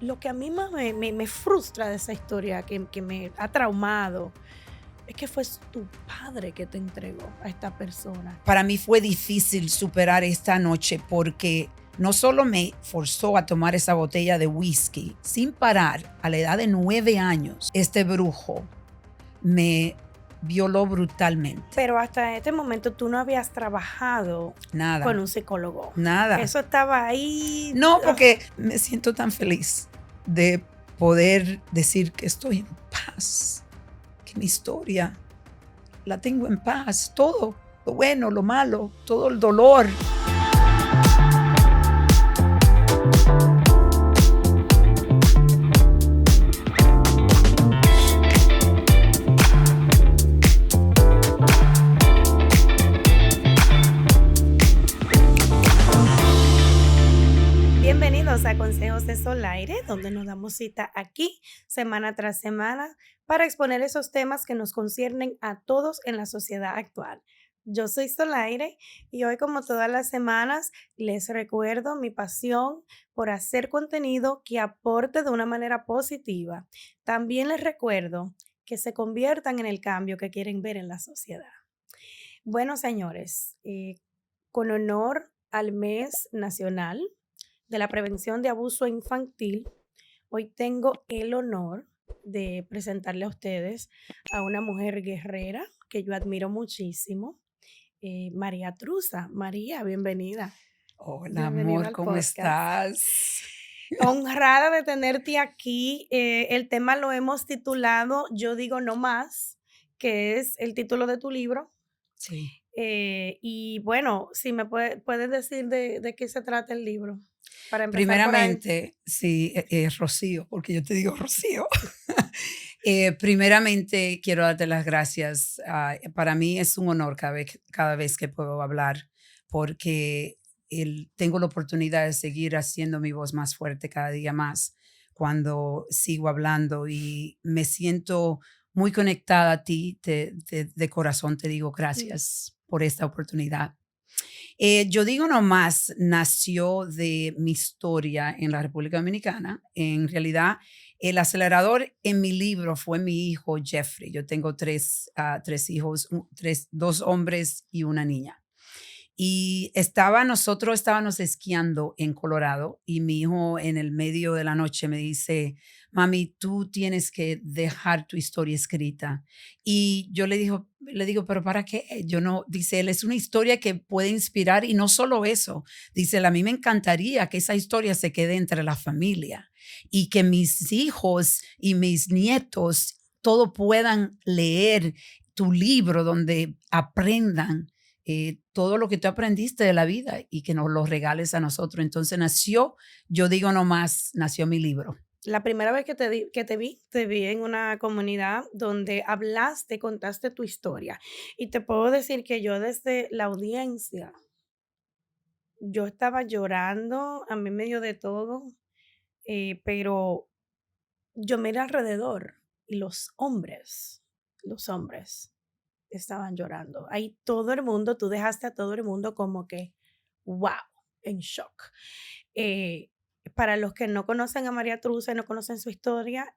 lo que a mí más me frustra de esa historia, que me ha traumado, es que fue tu padre que te entregó a esta persona. Para mí fue difícil superar esta noche porque no solo me forzó a tomar esa botella de whisky sin parar a la edad de 9 años, este brujo me violó brutalmente. Pero hasta este momento tú no habías trabajado con Nada, un psicólogo. nada. Eso estaba ahí. No, porque me siento tan feliz de poder decir que estoy en paz, que mi historia la tengo en paz, todo, lo bueno, lo malo, todo el dolor. Bienvenidos a Consejos de Solaire, donde nos damos cita aquí semana tras semana para exponer esos temas que nos conciernen a todos en la sociedad actual. Yo soy Solaire y hoy, como todas las semanas, les recuerdo mi pasión por hacer contenido que aporte de una manera positiva. También les recuerdo que se conviertan en el cambio que quieren ver en la sociedad. Bueno, señores, con honor al mes nacional de la prevención de abuso infantil, hoy tengo el honor de presentarle a ustedes a una mujer guerrera que yo admiro muchísimo, María Truza. María, bienvenida. Hola, Bienvenida amor, al ¿cómo podcast. estás? Honrada de tenerte aquí. El tema lo hemos titulado Yo digo no más, que es el título de tu libro. Sí. Y bueno, si me puedes decir de qué se trata el libro, para empezar por ahí. Primeramente, sí, Rocío, porque yo te digo Rocío. Primeramente, quiero darte las gracias. Para mí es un honor cada vez que puedo hablar, porque tengo la oportunidad de seguir haciendo mi voz más fuerte cada día más cuando sigo hablando y me siento muy conectada a ti. De corazón te digo Mm. gracias por esta oportunidad. Yo digo nomás, nació de mi historia en la República Dominicana. En realidad, el acelerador en mi libro fue mi hijo Jeffrey. Yo tengo tres hijos, dos hombres y una niña. Y nosotros estábamos esquiando en Colorado y mi hijo en el medio de la noche me dice, mami, tú tienes que dejar tu historia escrita. Y yo le digo, pero ¿para qué? Yo no, dice él, es una historia que puede inspirar y no solo eso. Dice él, a mí me encantaría que esa historia se quede entre la familia y que mis hijos y mis nietos todo puedan leer tu libro donde aprendan todo lo que tú aprendiste de la vida y que nos lo regales a nosotros. Entonces yo digo nomás, nació mi libro. La primera vez que te vi en una comunidad donde hablaste, contaste tu historia. Y te puedo decir que yo desde la audiencia, yo estaba llorando, a mí medio de todo, pero yo miré alrededor y los hombres estaban llorando. Ahí todo el mundo, tú dejaste a todo el mundo como que, wow, en shock. Eh, para los que no conocen a María Truza y no conocen su historia,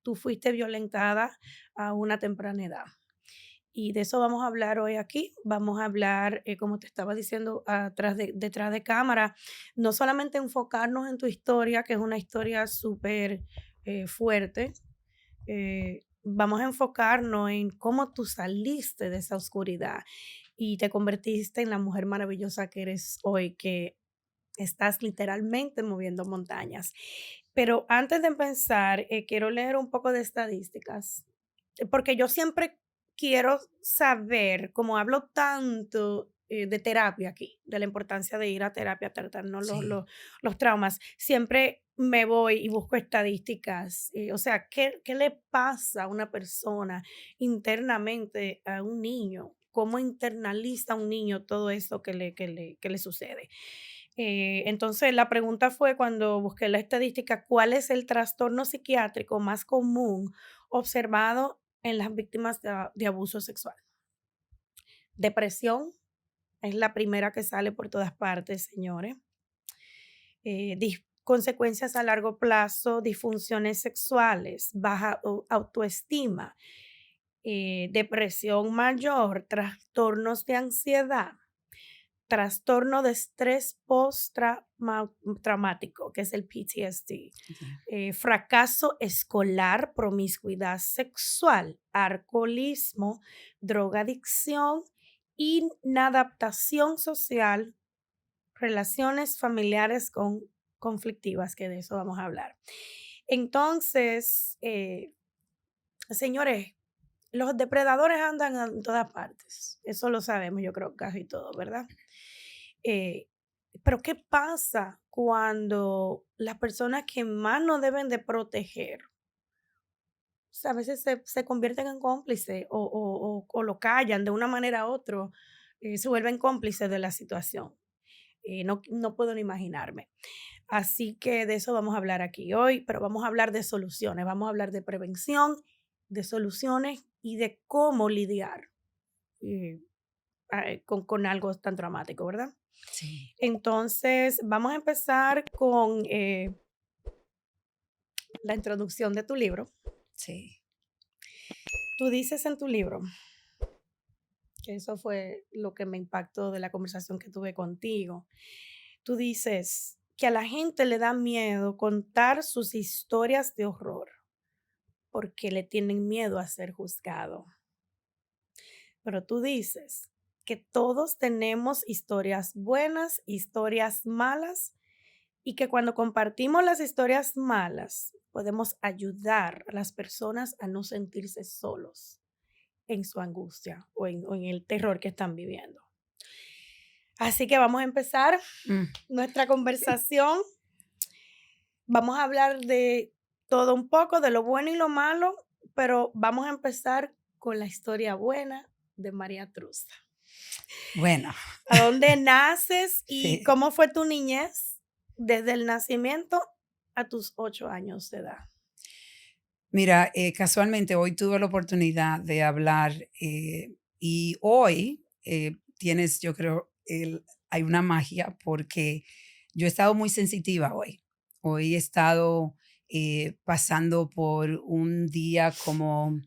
tú fuiste violentada a una temprana edad. Y de eso vamos a hablar hoy aquí. Vamos a hablar, como te estaba diciendo, detrás de cámara, no solamente enfocarnos en tu historia, que es una historia súper fuerte. Vamos a enfocarnos en cómo tú saliste de esa oscuridad y te convertiste en la mujer maravillosa que eres hoy, que estás literalmente moviendo montañas. Pero antes de empezar, quiero leer un poco de estadísticas, porque yo siempre quiero saber, como hablo tanto de terapia aquí, de la importancia de ir a terapia, tratarnos Sí. los traumas, siempre me voy y busco estadísticas. O sea, ¿qué le pasa a una persona internamente, a un niño? ¿Cómo internaliza un niño todo esto que le sucede? Entonces, la pregunta fue cuando busqué la estadística, ¿cuál es el trastorno psiquiátrico más común observado en las víctimas de abuso sexual? Depresión es la primera que sale por todas partes, señores. consecuencias a largo plazo, disfunciones sexuales, baja autoestima, depresión mayor, trastornos de ansiedad, trastorno de estrés postraumático, que es el PTSD, Sí. fracaso escolar, promiscuidad sexual, alcoholismo, drogadicción, inadaptación social, relaciones familiares conflictivas, que de eso vamos a hablar. Entonces, señores, los depredadores andan en todas partes. Eso lo sabemos, yo creo, casi todo, ¿verdad? Eh, pero ¿qué pasa cuando las personas que más nos deben de proteger, o sea, a veces se convierten en cómplices o lo callan de una manera u otra, se vuelven cómplices de la situación? No puedo ni imaginarme. Así que de eso vamos a hablar aquí hoy, pero vamos a hablar de soluciones, vamos a hablar de prevención, de soluciones y de cómo lidiar eh, con algo tan traumático, ¿verdad? Sí, Entonces, vamos a empezar con la introducción de tu libro. sí. Tú dices en tu libro, que eso fue lo que me impactó de la conversación que tuve contigo. Tú dices que a la gente le da miedo contar sus historias de horror porque le tienen miedo a ser juzgado. Pero tú dices que todos tenemos historias buenas, historias malas, y que cuando compartimos las historias malas, podemos ayudar a las personas a no sentirse solos en su angustia o en el terror que están viviendo. Así que vamos a empezar Mm, nuestra conversación. Vamos a hablar de todo un poco, de lo bueno y lo malo, pero vamos a empezar con la historia buena de María Truza. bueno, ¿A dónde naces y sí. cómo fue tu niñez desde el nacimiento a tus 8 años de edad? Mira, casualmente hoy tuve la oportunidad de hablar y hoy tienes, yo creo, hay una magia porque yo he estado muy sensitiva hoy. Hoy he estado pasando por un día como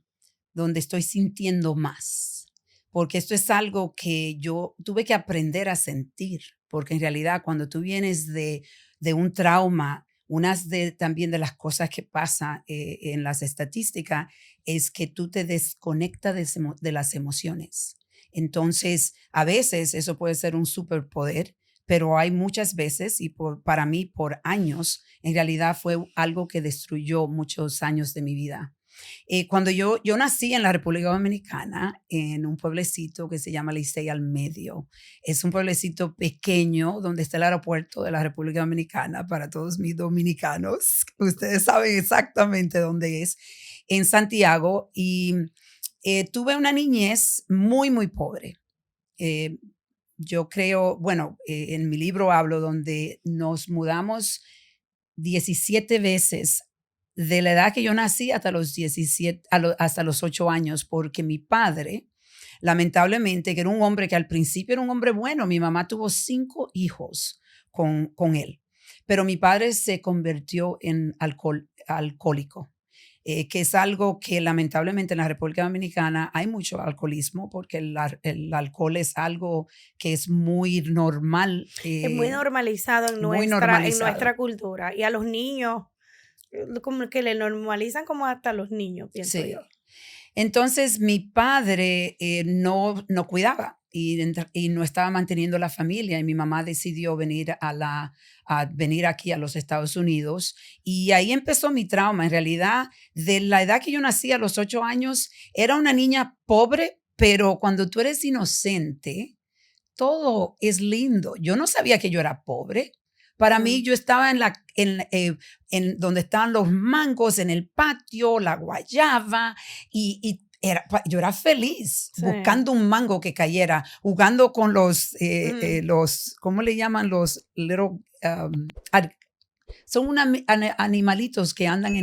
donde estoy sintiendo más, porque esto es algo que yo tuve que aprender a sentir, porque en realidad cuando tú vienes de un trauma, también de las cosas que pasa en las estadísticas es que tú te desconectas de las emociones. Entonces, a veces eso puede ser un superpoder, pero hay muchas veces, y para mí por años, en realidad fue algo que destruyó muchos años de mi vida. Cuando yo nací en la República Dominicana, en un pueblecito que se llama Licey al Medio. Es un pueblecito pequeño donde está el aeropuerto de la República Dominicana para todos mis dominicanos. Ustedes saben exactamente dónde es, en Santiago. Y tuve una niñez muy, muy pobre. Eh, yo creo, bueno, en mi libro hablo donde nos mudamos 17 veces de la edad que yo nací hasta los 17, hasta los 8 años, porque mi padre, lamentablemente, que era un hombre que al principio era un hombre bueno, mi mamá tuvo 5 hijos con él, pero mi padre se convirtió en alcohólico. Que es algo que lamentablemente en la República Dominicana hay mucho alcoholismo porque el alcohol es algo que es muy normal, Es muy normalizado en muy nuestra normalizado. cultura y a los niños, como que le normalizan como hasta a los niños, pienso yo. Sí. Entonces mi padre no cuidaba y no estaba manteniendo la familia y mi mamá decidió venir aquí a los Estados Unidos y ahí empezó mi trauma. En realidad, de la edad que yo nací a los 8 años, era una niña pobre, pero cuando tú eres inocente, todo es lindo. Yo no sabía que yo era pobre. Para mí, Mm, yo estaba en donde estaban los mangos, en el patio, la guayaba, yo era feliz sí. buscando un mango que cayera, jugando con Mm, ¿cómo le llaman? Los little, son animalitos que andan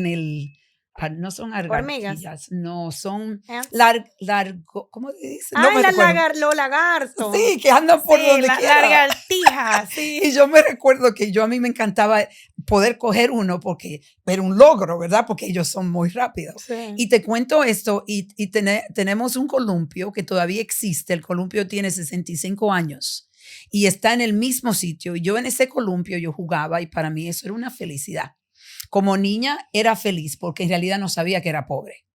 no son hormigas. argarquillas, no, son Ants. ¿cómo se dice? No Ay, me recuerdo. los lagartos. Sí, que andan por Sí, donde quiera. lagartijas, Y sí. yo me recuerdo que a mí me encantaba poder coger uno, pero un logro, ¿verdad? Porque ellos son muy rápidos. Sí. Y te cuento esto, tenemos un columpio que todavía existe. El columpio tiene 65 años y está en el mismo sitio. Y yo en ese columpio yo jugaba y para mí eso era una felicidad. Como niña era feliz porque en realidad no sabía que era pobre.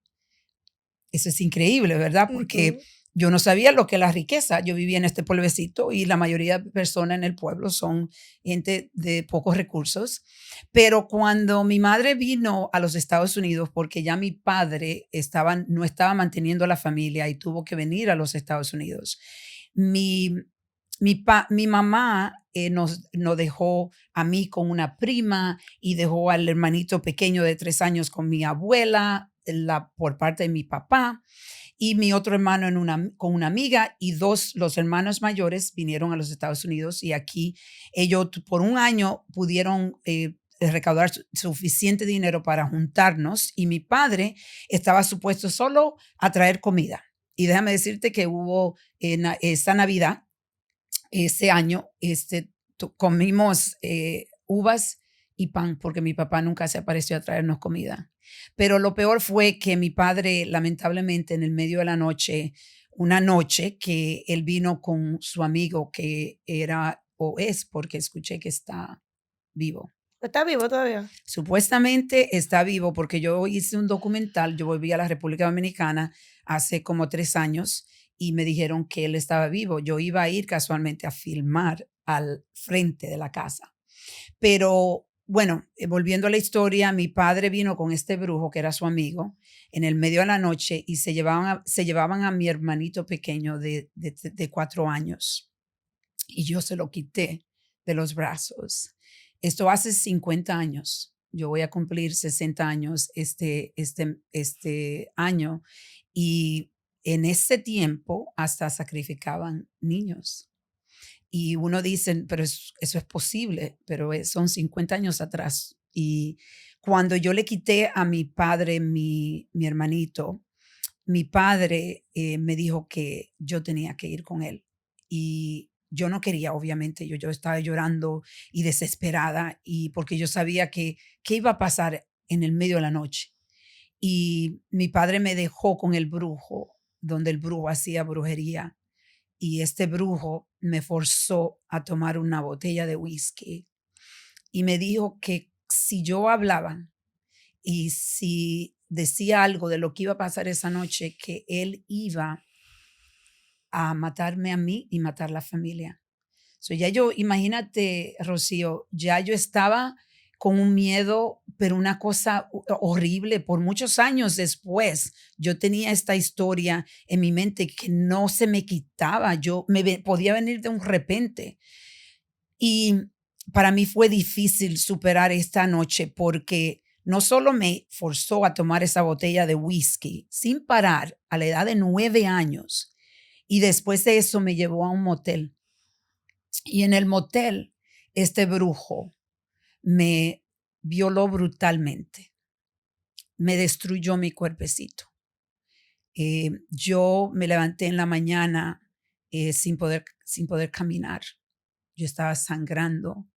Eso es increíble, ¿verdad? Porque Ujú. yo no sabía lo que es la riqueza. Yo vivía en este pueblecito y la mayoría de personas en el pueblo son gente de pocos recursos. Pero cuando mi madre vino a los Estados Unidos, porque ya mi padre no estaba manteniendo a la familia y tuvo que venir a los Estados Unidos, mi, mi mamá nos dejó a mí con una prima y dejó al hermanito pequeño de 3 años con mi abuela por parte de mi papá y mi otro hermano con una amiga y los hermanos mayores vinieron a los Estados Unidos y aquí ellos por un año pudieron recaudar suficiente dinero para juntarnos y mi padre estaba supuesto solo a traer comida. Y déjame decirte que hubo esta Navidad, ese año, comimos uvas y pan porque mi papá nunca se apareció a traernos comida. Pero lo peor fue que mi padre, lamentablemente, en el medio de la noche, una noche que él vino con su amigo que era o es, porque escuché que está vivo. ¿Está vivo todavía? Supuestamente está vivo porque yo hice un documental, yo volví a la República Dominicana hace como 3 años y me dijeron que él estaba vivo. Yo iba a ir casualmente a filmar al frente de la casa. Pero bueno, volviendo a la historia, mi padre vino con este brujo que era su amigo en el medio de la noche y se llevaban a mi hermanito pequeño de 4 años y yo se lo quité de los brazos. Esto hace 50 años. Yo voy a cumplir 60 años este año y en ese tiempo hasta sacrificaban niños. Y uno dice, pero eso es posible, pero son 50 años atrás. Y cuando yo le quité a mi padre, mi hermanito, mi padre me dijo que yo tenía que ir con él. Y yo no quería, obviamente, yo estaba llorando y desesperada, y porque yo sabía que qué iba a pasar en el medio de la noche. Y mi padre me dejó con el brujo, donde el brujo hacía brujería y este brujo me forzó a tomar una botella de whisky y me dijo que si yo hablaba y si decía algo de lo que iba a pasar esa noche, que él iba a matarme a mí y matar la familia. Ya yo, imagínate, Rocío, ya yo estaba con un miedo, pero una cosa horrible. Por muchos años después, yo tenía esta historia en mi mente que no se me quitaba. Podía venir de un repente. Y para mí fue difícil superar esta noche porque no solo me forzó a tomar esa botella de whisky sin parar a la edad de 9 años, y después de eso me llevó a un motel. Y en el motel, este brujo me violó brutalmente, me destruyó mi cuerpecito. Yo me levanté en la mañana sin poder caminar. Yo estaba sangrando.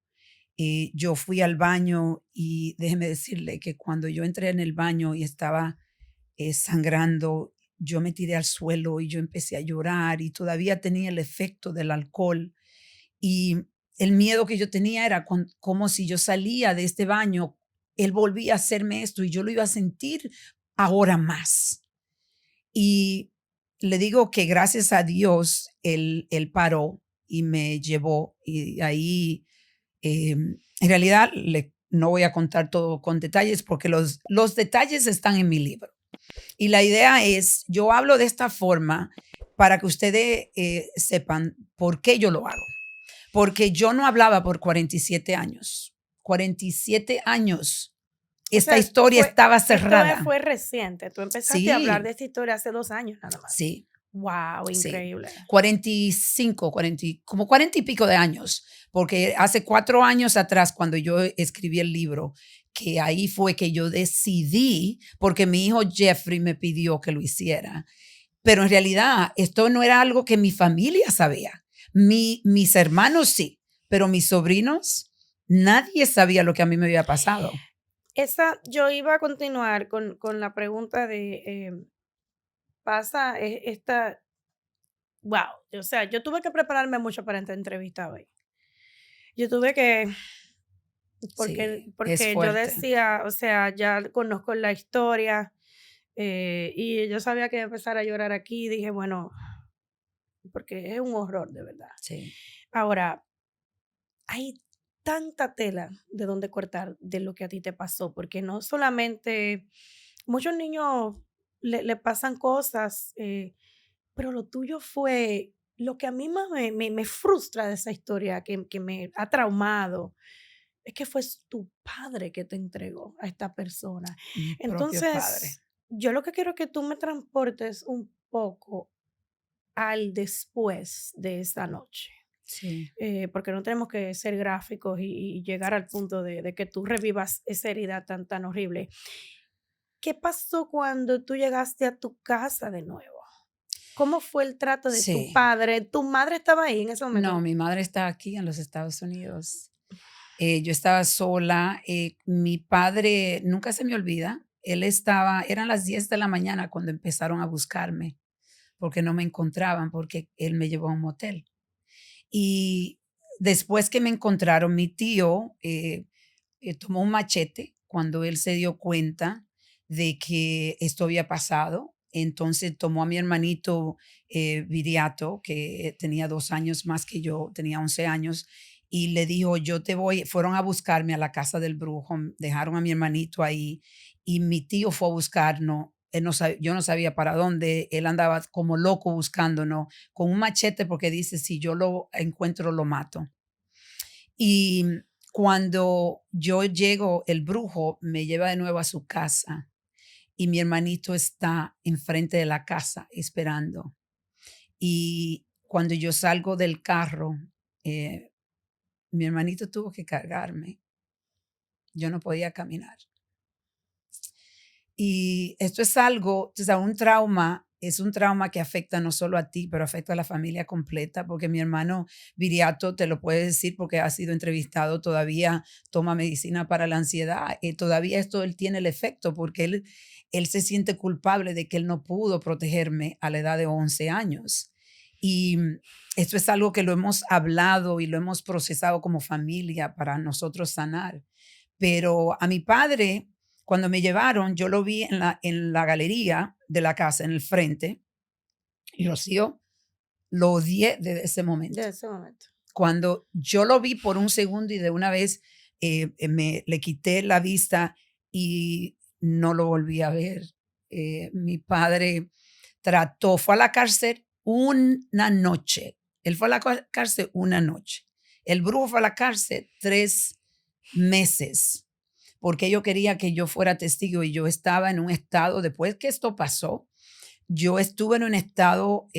Yo fui al baño y déjeme decirle que cuando yo entré en el baño y estaba sangrando, yo me tiré al suelo y yo empecé a llorar y todavía tenía el efecto del alcohol. Y el miedo que yo tenía era como si yo salía de este baño, él volvía a hacerme esto y yo lo iba a sentir ahora más. Y le digo que gracias a Dios, él paró y me llevó. Y ahí, en realidad, no voy a contar todo con detalles porque los detalles están en mi libro. Y la idea es, yo hablo de esta forma para que ustedes sepan por qué yo lo hago. Porque yo no hablaba por 47 años. 47 años. O Esta sea, historia estaba esto cerrada. fue reciente. Tú empezaste a hablar Sí, de esta historia hace 2 años nada más. sí, Wow, sí. increíble. 45, como 40 y pico de años. Porque hace 4 años atrás, cuando yo escribí el libro, que ahí fue que yo decidí, porque mi hijo Jeffrey me pidió que lo hiciera. Pero en realidad esto no era algo que mi familia sabía. Mis hermanos sí, pero mis sobrinos Nadie sabía lo que a mí me había pasado. Yo iba a continuar con la pregunta de, pasa esta, wow, o sea, yo tuve que prepararme mucho para esta entrevista hoy. Yo tuve que, Sí, es porque yo fuerte. decía, o sea, ya conozco la historia, y yo sabía que iba a empezar a llorar aquí, dije, bueno, porque es un horror de verdad. Sí, Ahora, hay tanta tela de donde cortar de lo que a ti te pasó, porque no solamente muchos niños le pasan cosas, pero lo tuyo fue lo que a mí más me frustra de esa historia, que me ha traumado, es que fue tu padre que te entregó a esta persona. mi propio padre. Entonces, yo lo que quiero es que tú me transportes un poco al después de esa noche, Sí, porque no tenemos que ser gráficos y llegar al punto de que tú revivas esa herida tan horrible. ¿Qué pasó cuando tú llegaste a tu casa de nuevo? ¿Cómo fue el trato de tu sí. padre? ¿Tu madre estaba ahí en ese No, momento? mi madre está aquí en los Estados Unidos. Yo estaba sola. Mi padre nunca se me olvida. Eran las 10 de la mañana cuando empezaron a buscarme porque no me encontraban, porque él me llevó a un motel. Y después que me encontraron, mi tío tomó un machete cuando él se dio cuenta de que esto había pasado. Entonces tomó a mi hermanito Viriato, que tenía 2 años más que yo, tenía 11 años, y le dijo, yo te voy, fueron a buscarme a la casa del brujo, dejaron a mi hermanito ahí y mi tío fue a buscarnos. Yo no sabía para dónde, él andaba como loco buscándonos con un machete porque dice, si yo lo encuentro, lo mato. Y cuando yo llego, el brujo me lleva de nuevo a su casa y mi hermanito está enfrente de la casa esperando. Y cuando yo salgo del carro, eh, mi hermanito tuvo que cargarme. Yo no podía caminar. Y esto es algo, o sea, un trauma, es un trauma que afecta no solo a ti, pero afecta a la familia completa, porque mi hermano Viriato te lo puede decir porque ha sido entrevistado, todavía toma medicina para la ansiedad, todavía esto él tiene el efecto, porque él se siente culpable de que él no pudo protegerme a la edad de 11 años. Y esto es algo que lo hemos hablado y lo hemos procesado como familia para nosotros sanar. Pero a mi padre, cuando me llevaron, yo lo vi en la galería de la casa, en el frente, y Rocío, lo odié desde ese De momento. ese momento. Cuando yo lo vi por un segundo y de una vez le quité la vista y no lo volví a ver. Mi padre fue a la cárcel una noche. Él fue a la cárcel una noche. El brujo fue a la cárcel 3 meses porque yo quería que yo fuera testigo y yo estaba en un estado, después que esto pasó, yo estuve en un estado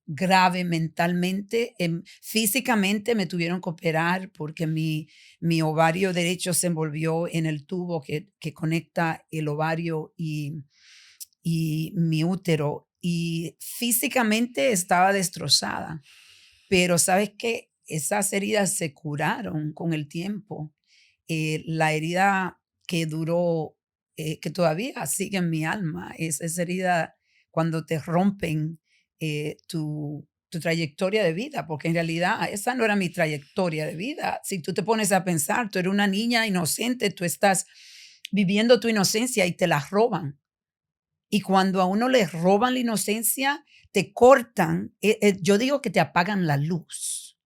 grave mentalmente, físicamente me tuvieron que operar porque mi ovario derecho se envolvió en el tubo que conecta el ovario y mi útero y físicamente estaba destrozada, pero sabes que esas heridas se curaron con el tiempo. La herida que duró, que todavía sigue en mi alma, es esa herida cuando te rompen tu trayectoria de vida, porque en realidad esa no era mi trayectoria de vida. Si tú te pones a pensar, tú eres una niña inocente, tú estás viviendo tu inocencia y te la roban. Y cuando a uno le roban la inocencia, te cortan, yo digo que te apagan la luz,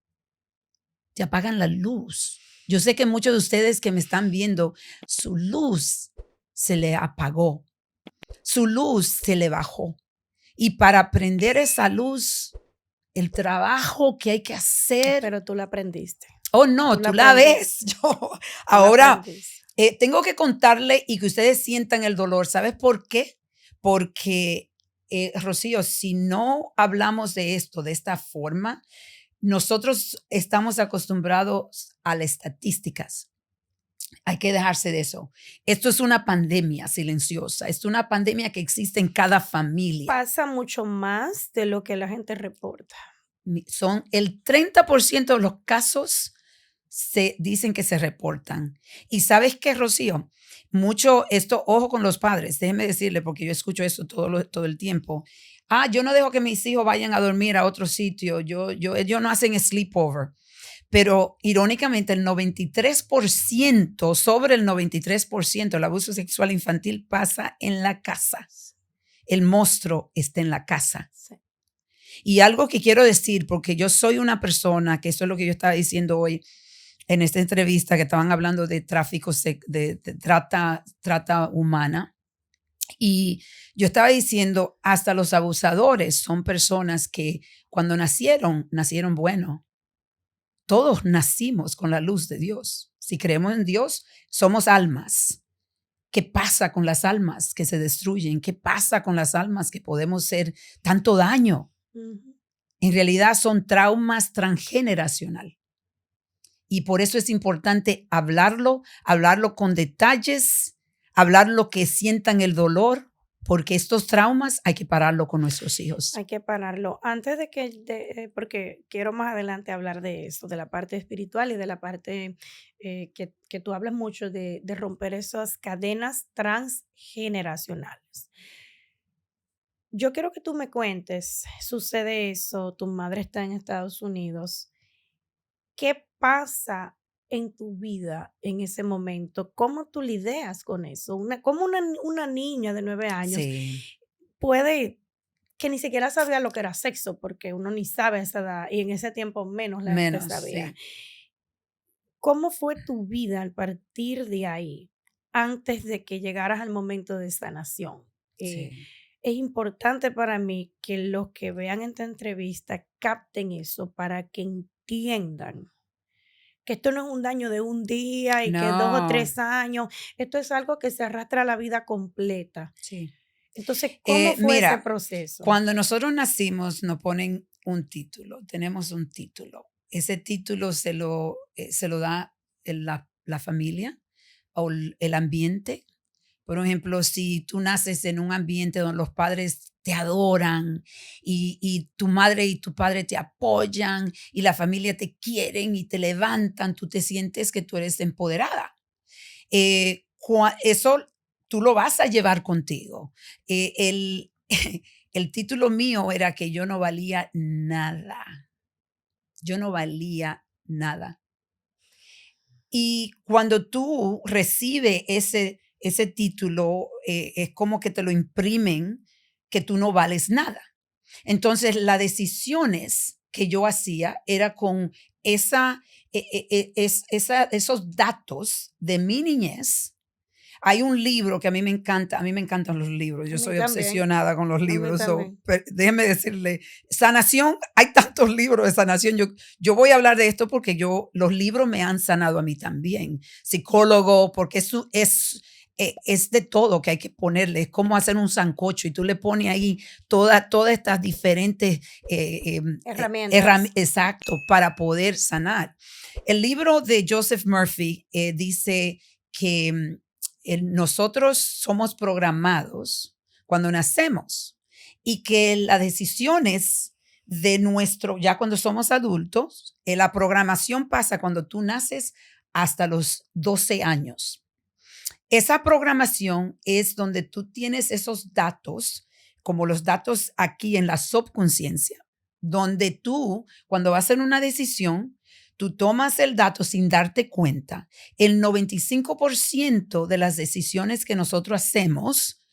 te apagan la luz. Yo sé que muchos de ustedes que me están viendo, su luz se le apagó, su luz se le bajó. Y para prender esa luz, el trabajo que hay que hacer, Pero tú la aprendiste. oh Tú no, la tú la ves. aprendiste. Yo Tú la ahora aprendiste. tengo que contarle y que ustedes sientan el dolor. ¿Sabes por qué? Porque, Rocío, si no hablamos de esto de esta forma, nosotros estamos acostumbrados a las estadísticas. Hay que dejarse de eso. Esto es una pandemia silenciosa. Es una pandemia que existe en cada familia. Pasa mucho más de lo que la gente reporta. Son el 30% de los casos se dicen que se reportan. Y ¿sabes qué, Rocío? Mucho esto, ojo con los padres, déjenme decirle, porque yo escucho eso todo el tiempo. Yo no dejo que mis hijos vayan a dormir a otro sitio, ellos no hacen sleepover. Pero irónicamente el 93%, sobre el 93%, el abuso sexual infantil pasa en la casa. El monstruo está en la casa. Sí. Y algo que quiero decir, porque yo soy una persona, que eso es lo que yo estaba diciendo hoy en esta entrevista, que estaban hablando de tráfico, de trata humana. Y yo estaba diciendo, hasta los abusadores son personas que cuando nacieron buenos. Todos nacimos con la luz de Dios. Si creemos en Dios, somos almas. ¿Qué pasa con las almas que se destruyen? ¿Qué pasa con las almas que podemos hacer tanto daño? Ujú. En realidad son traumas transgeneracional. Y por eso es importante hablarlo con detalles, hablar lo que sientan el dolor, porque estos traumas hay que pararlo con nuestros hijos. Hay que pararlo. Antes de porque quiero más adelante hablar de eso, de la parte espiritual y de la parte que tú hablas mucho de romper esas cadenas transgeneracionales. Yo quiero que tú me cuentes, sucede eso, tu madre está en Estados Unidos. ¿Qué pasa en tu vida en ese momento? ¿Cómo tú lidias con eso? ¿Cómo una niña de 9 años Sí, puede, que ni siquiera sabía lo que era sexo, porque uno ni sabe a esa edad, y en ese tiempo menos la se menos, sabía? sí. ¿Cómo fue tu vida al partir de ahí, antes de que llegaras al momento de sanación? Eh, Sí. es importante para mí que los que vean esta entrevista capten eso para que entiendan que esto no es un daño de un día y que 2 o 3 No, años, esto es algo que se arrastra la vida completa. sí. Entonces, ¿cómo fue ese Mira, proceso? cuando nosotros nacimos nos ponen un título, tenemos un título. Ese título se lo da la familia o el ambiente. Por ejemplo, si tú naces en un ambiente donde los padres te adoran y tu madre y tu padre te apoyan y la familia te quieren y te levantan, tú te sientes que tú eres empoderada. Eso tú lo vas a llevar contigo. El título mío era que yo no valía nada. Yo no valía nada. Y cuando tú recibes ese título, es como que te lo imprimen que tú no vales nada. Entonces, las decisiones que yo hacía era con esos datos de mi niñez. Hay un libro que a mí me encanta, a mí me encantan los libros, A yo mí soy también, obsesionada con los a mí libros, también. déjeme decirle, sanación, hay tantos libros de sanación, yo voy a hablar de esto porque los libros me han sanado a mí también, psicólogo, porque eso es de todo que hay que ponerle, es como hacer un sancocho y tú le pones ahí todas estas diferentes Herramientas. exacto, para poder sanar. El libro de Joseph Murphy dice que nosotros somos programados cuando nacemos y que las decisiones de ya cuando somos adultos, la programación pasa cuando tú naces hasta los 12 años. Esa programación es donde tú tienes esos datos, como los datos aquí en la subconsciencia, donde tú, cuando vas a hacer una decisión, tú tomas el dato sin darte cuenta. El 95% de las decisiones que nosotros hacemos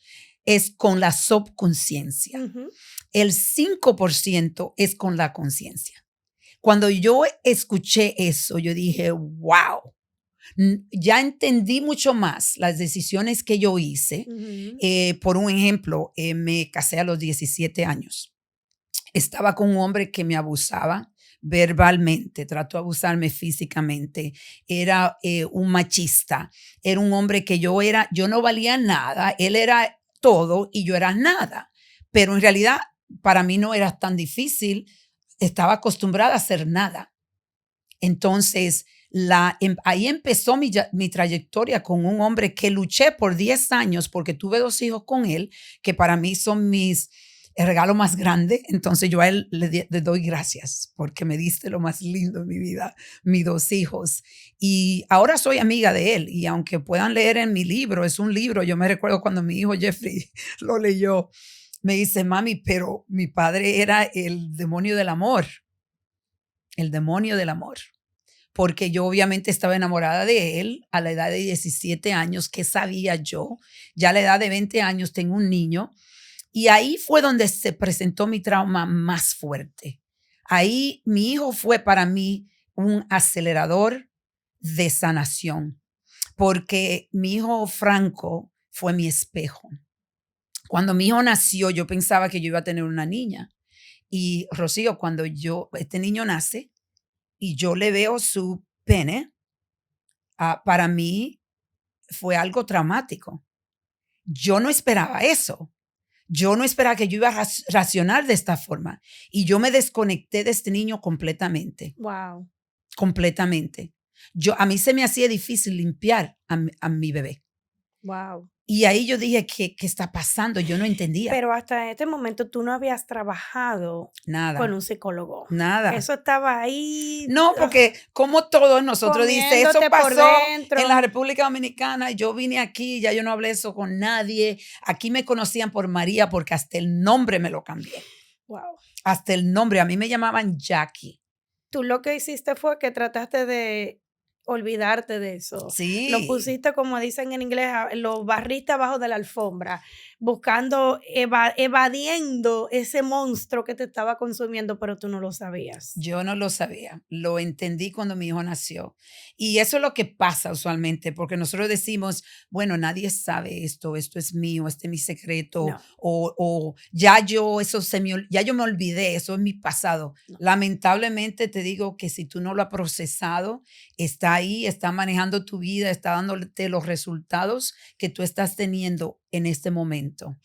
es con la subconsciencia. Ujú. El 5% es con la conciencia. Cuando yo escuché eso, yo dije, wow, ya entendí mucho más las decisiones que yo hice. Ujú. Por un ejemplo, me casé a los 17 años. Estaba con un hombre que me abusaba verbalmente, trató de abusarme físicamente, era un machista, era un hombre que yo no valía nada, él era todo y yo era nada, pero en realidad para mí no era tan difícil, estaba acostumbrada a hacer nada. Entonces, ahí empezó mi trayectoria con un hombre que luché por 10 años porque tuve 2 hijos con él, que para mí son el regalo más grande. Entonces yo a él le doy gracias porque me diste lo más lindo en mi vida, mis 2 hijos. Y ahora soy amiga de él. Y aunque puedan leer en mi libro, es un libro. Yo me recuerdo cuando mi hijo Jeffrey lo leyó, me dice, mami, pero mi padre era el demonio del amor. El demonio del amor. Porque yo obviamente estaba enamorada de él a la edad de 17 años. ¿Qué sabía yo? Ya a la edad de 20 años tengo un niño. Y ahí fue donde se presentó mi trauma más fuerte. Ahí mi hijo fue para mí un acelerador de sanación, porque mi hijo Franco fue mi espejo. Cuando mi hijo nació, yo pensaba que yo iba a tener una niña. Y Rocío, cuando este niño nace y yo le veo su pene, para mí fue algo traumático. Yo no esperaba eso. Yo no esperaba que yo iba a racionar de esta forma. Y yo me desconecté de este niño completamente, Wow, completamente. A mí se me hacía difícil limpiar a mi bebé. wow. Y ahí yo dije, ¿qué está pasando? Yo no entendía Pero hasta este momento tú no habías trabajado con nada, un psicólogo. nada. Eso estaba ahí, No, porque como todos nosotros dice, eso comiéndote por pasó en la dentro. República Dominicana, yo vine aquí, ya yo no hablé eso con nadie. Aquí me conocían por María porque hasta el nombre me lo cambié. Wow. Hasta el nombre, a mí me llamaban Jackie. Tú lo que hiciste fue que trataste de olvidarte de eso. Lo Sí, pusiste, como dicen en inglés, lo barriste abajo de la alfombra, buscando, evadiendo ese monstruo que te estaba consumiendo, pero tú no lo sabías. yo no lo sabía, lo entendí cuando mi hijo nació. Y eso es lo que pasa usualmente, porque nosotros decimos, bueno, nadie sabe esto, esto es mío, este es mi secreto, No, o ya ya yo me olvidé, eso es mi pasado. no. Lamentablemente te digo que si tú no lo has procesado, está ahí, está manejando tu vida, está dándote los resultados que tú estás teniendo en este momento.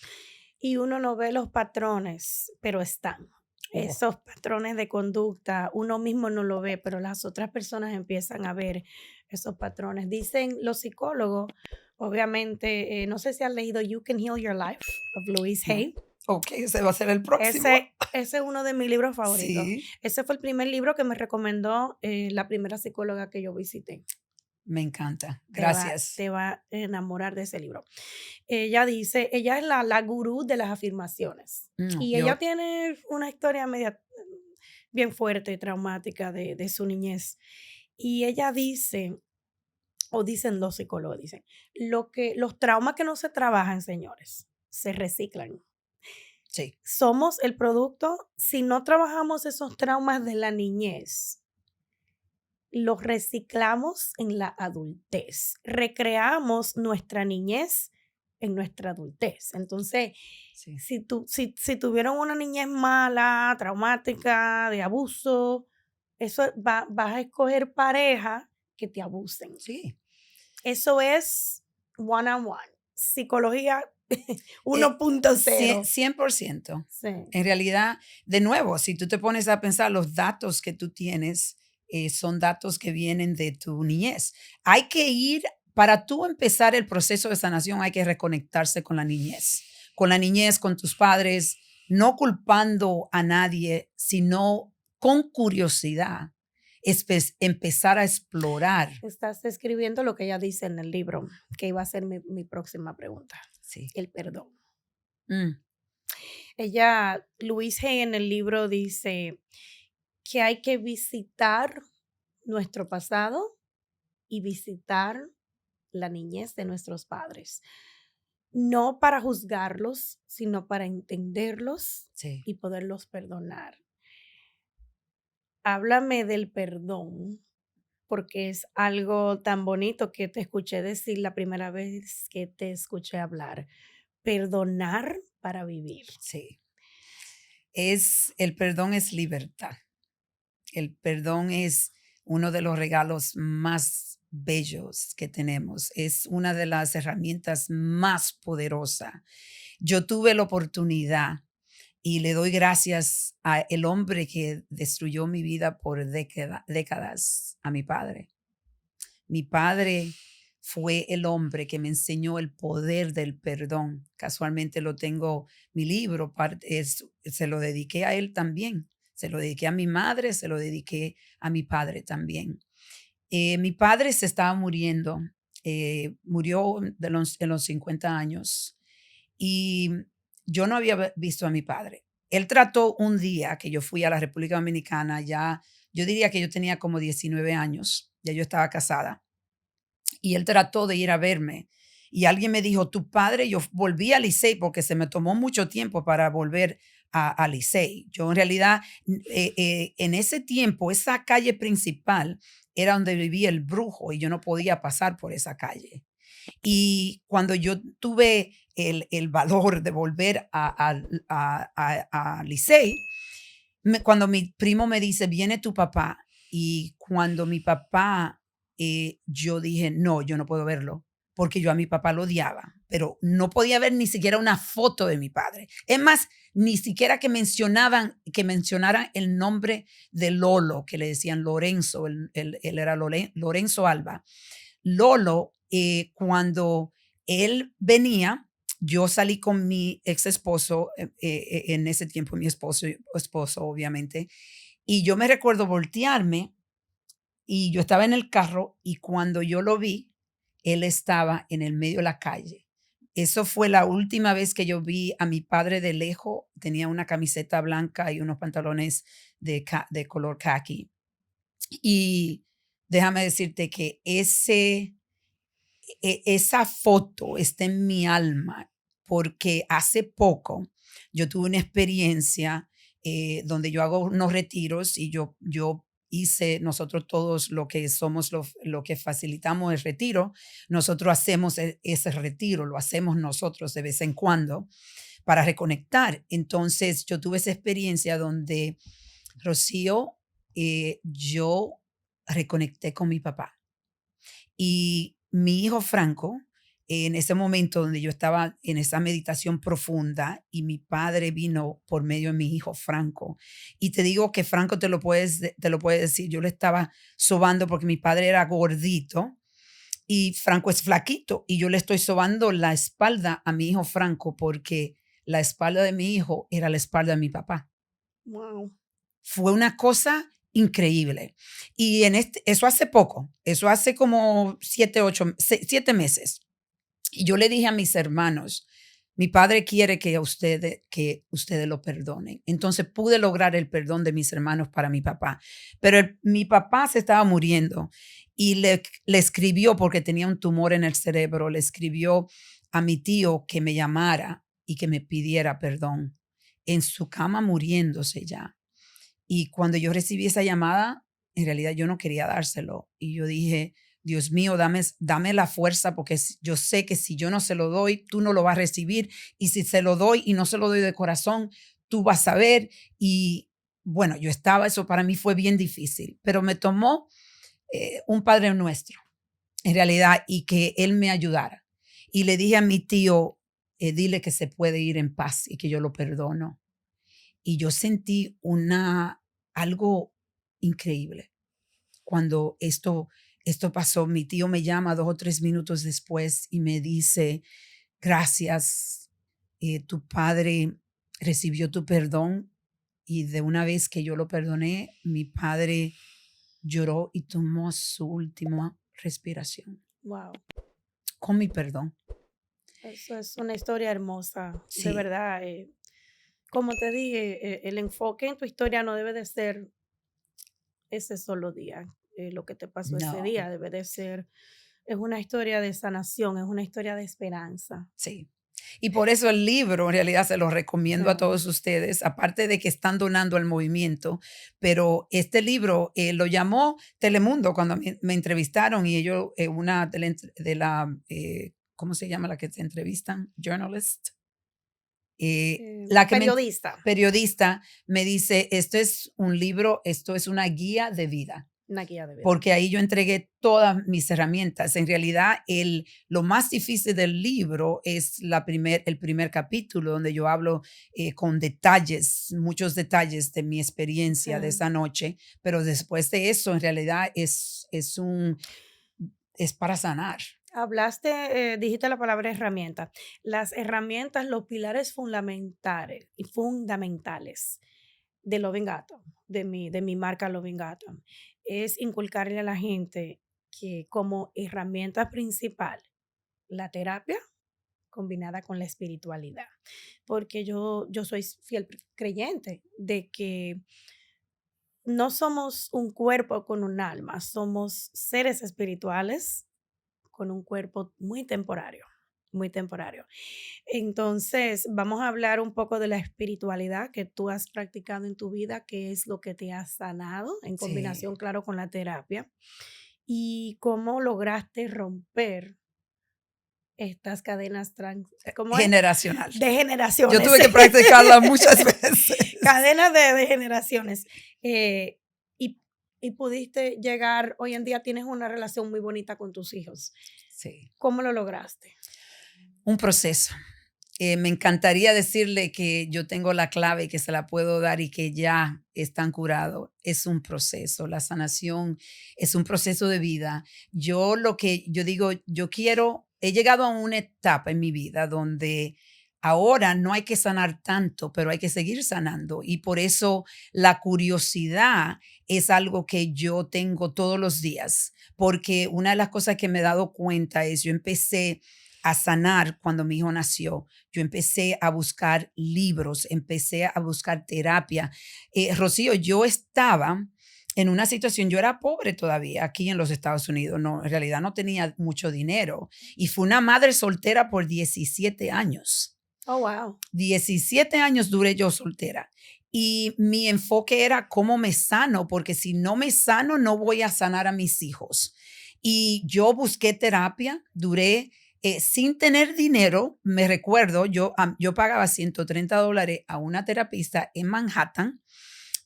Y uno no ve los patrones, pero están. Oh, Esos patrones de conducta, uno mismo no lo ve, pero las otras personas empiezan a ver esos patrones. Dicen los psicólogos, obviamente, no sé si has leído You Can Heal Your Life of Louise no. Hay. Ok, ese va a ser el próximo. Ese es uno de mis libros favoritos. Sí, Ese fue el primer libro que me recomendó la primera psicóloga que yo visité. me encanta. Gracias. Te va a enamorar de ese libro. Ella dice, ella es la gurú de las afirmaciones. No, Y ella tiene una historia media bien fuerte y traumática de su niñez. Y ella dice, o dicen los psicólogos, dicen, los traumas que no se trabajan, señores, se reciclan. sí, Somos el producto, si no trabajamos esos traumas de la niñez, los reciclamos en la adultez, recreamos nuestra niñez en nuestra adultez. Entonces, sí, si tuvieron una niñez mala, traumática, de abuso, vas a escoger pareja que te abusen. sí. Eso es one on one, psicología Eh, 1.0. 100%. Sí. En realidad, de nuevo, si tú te pones a pensar, los datos que tú tienes son datos que vienen de tu niñez. Hay que ir, para tú empezar el proceso de sanación, hay que reconectarse con la niñez, con tus padres, no culpando a nadie, sino con curiosidad, empezar a explorar. Estás escribiendo lo que ella dice en el libro, que iba a ser mi próxima pregunta, Sí. el perdón. Mm, Louise Hay en el libro dice que hay que visitar nuestro pasado y visitar la niñez de nuestros padres, no para juzgarlos, sino para entenderlos sí. y poderlos perdonar. Háblame del perdón, porque es algo tan bonito que te escuché decir la primera vez que te escuché hablar. Perdonar para vivir. Sí. El perdón es libertad. El perdón es uno de los regalos más bellos que tenemos. Es una de las herramientas más poderosas. Yo tuve la oportunidad y le doy gracias a el hombre que destruyó mi vida por décadas, a mi padre. Mi padre fue el hombre que me enseñó el poder del perdón. Casualmente lo tengo, mi libro, se lo dediqué a él también. Se lo dediqué a mi madre, se lo dediqué a mi padre también. Mi padre se estaba muriendo, murió en los 50 años y yo no había visto a mi padre. Él trató un día que yo fui a la República Dominicana, ya yo diría que yo tenía como 19 años, ya yo estaba casada, y él trató de ir a verme. Y alguien me dijo, tu padre, yo volví a Licey porque se me tomó mucho tiempo para volver a Licey. Yo en realidad, en ese tiempo, esa calle principal era donde vivía el brujo y yo no podía pasar por esa calle. Y cuando yo tuve el valor de volver a Licey, cuando mi primo me dice, viene tu papá, y cuando mi papá, yo dije, no, yo no puedo verlo, porque yo a mi papá lo odiaba, pero no podía ver ni siquiera una foto de mi padre. Es más, ni siquiera que mencionaran el nombre de Lolo, que le decían Lorenzo, él era Lorenzo Alba. Lolo, cuando él venía, yo salí con mi ex esposo, en ese tiempo mi esposo obviamente, y yo me recuerdo voltearme y yo estaba en el carro y cuando yo lo vi, él estaba en el medio de la calle. Eso fue la última vez que yo vi a mi padre de lejos. Tenía una camiseta blanca y unos pantalones de color khaki. Y déjame decirte que esa foto está en mi alma porque hace poco yo tuve una experiencia donde yo hago unos retiros y yo hice, nosotros todos lo que somos, lo que facilitamos el retiro, nosotros hacemos ese retiro, lo hacemos nosotros de vez en cuando para reconectar. Entonces yo tuve esa experiencia donde, Rocío, yo reconecté con mi papá. Y mi hijo Franco, en ese momento donde yo estaba en esa meditación profunda y mi padre vino por medio de mi hijo Franco. Y te digo que Franco te lo puede decir, yo le estaba sobando porque mi padre era gordito y Franco es flaquito y yo le estoy sobando la espalda a mi hijo Franco porque la espalda de mi hijo era la espalda de mi papá. Wow. Fue una cosa increíble. Y eso hace poco, eso hace como 7 meses. Y yo le dije a mis hermanos, mi padre quiere que ustedes lo perdonen. Entonces pude lograr el perdón de mis hermanos para mi papá. Pero mi papá se estaba muriendo y le escribió, porque tenía un tumor en el cerebro, le escribió a mi tío que me llamara y que me pidiera perdón en su cama muriéndose ya. Y cuando yo recibí esa llamada, en realidad yo no quería dárselo. Y yo dije, Dios mío, dame la fuerza porque yo sé que si yo no se lo doy, tú no lo vas a recibir. Y si se lo doy y no se lo doy de corazón, tú vas a ver. Y bueno, eso para mí fue bien difícil, pero me tomó un Padre Nuestro, en realidad, y que Él me ayudara. Y le dije a mi tío, dile que se puede ir en paz y que yo lo perdono. Y yo sentí algo increíble cuando esto pasó. Mi tío me llama 2 o 3 minutos después y me dice, gracias, tu padre recibió tu perdón. Y de una vez que yo lo perdoné, mi padre lloró y tomó su última respiración Wow. con mi perdón. Eso es una historia hermosa, de Sí, verdad. Como te dije, el enfoque en tu historia no debe de ser ese solo día, lo que te pasó ese no, día, debe de ser, es una historia de sanación, es una historia de esperanza. sí. Y por eso el libro en realidad se lo recomiendo a Claro. todos ustedes, aparte de que están donando al movimiento, pero este libro lo llamó Telemundo cuando me entrevistaron y ellos, una ¿cómo se llama la que te entrevistan? Journalist. La que me Periodista, periodista me dice, esto es un libro, esto es una guía de vida una guía de vida. porque ahí yo entregué todas mis herramientas. En realidad, lo más difícil del libro es el primer capítulo, donde yo hablo con detalles, muchos detalles de mi experiencia de Claro. esa noche, pero después de eso, en realidad, es para sanar. Hablaste, dijiste la palabra herramienta. Las herramientas, los pilares fundamentales de Loving Atom, de mi marca Loving Atom, es inculcarle a la gente que como herramienta principal, la terapia combinada con la espiritualidad. Porque yo soy fiel creyente de que no somos un cuerpo con un alma, somos seres espirituales con un cuerpo muy temporario, muy temporario. Entonces, vamos a hablar un poco de la espiritualidad que tú has practicado en tu vida, qué es lo que te ha sanado, en Sí. combinación, claro, con la terapia, y cómo lograste romper estas cadenas ¿cómo es? Generacional. De Yo generaciones. tuve que practicarla muchas veces. Cadenas de generaciones. eh, y, y pudiste llegar, hoy en día tienes una relación muy bonita con tus hijos. Sí. ¿Cómo lo lograste? Un proceso. Me encantaría decirle que yo tengo la clave y que se la puedo dar y que ya están curados. Es un proceso. La sanación es un proceso de vida. Yo lo que yo digo, he llegado a una etapa en mi vida donde ahora no hay que sanar tanto, pero hay que seguir sanando. Y por eso la curiosidad es algo que yo tengo todos los días, porque una de las cosas que me he dado cuenta es, yo empecé a sanar cuando mi hijo nació. Yo empecé a buscar libros, empecé a buscar terapia. Rocío, yo estaba en una situación, yo era pobre todavía aquí en los Estados Unidos, no, en realidad no tenía mucho dinero y fui una madre soltera por 17 años. Oh, wow. 17 años duré yo soltera. Y mi enfoque era cómo me sano, porque si no me sano, no voy a sanar a mis hijos. Y yo busqué terapia, duré sin tener dinero, me recuerdo, yo pagaba $130 a una terapista en Manhattan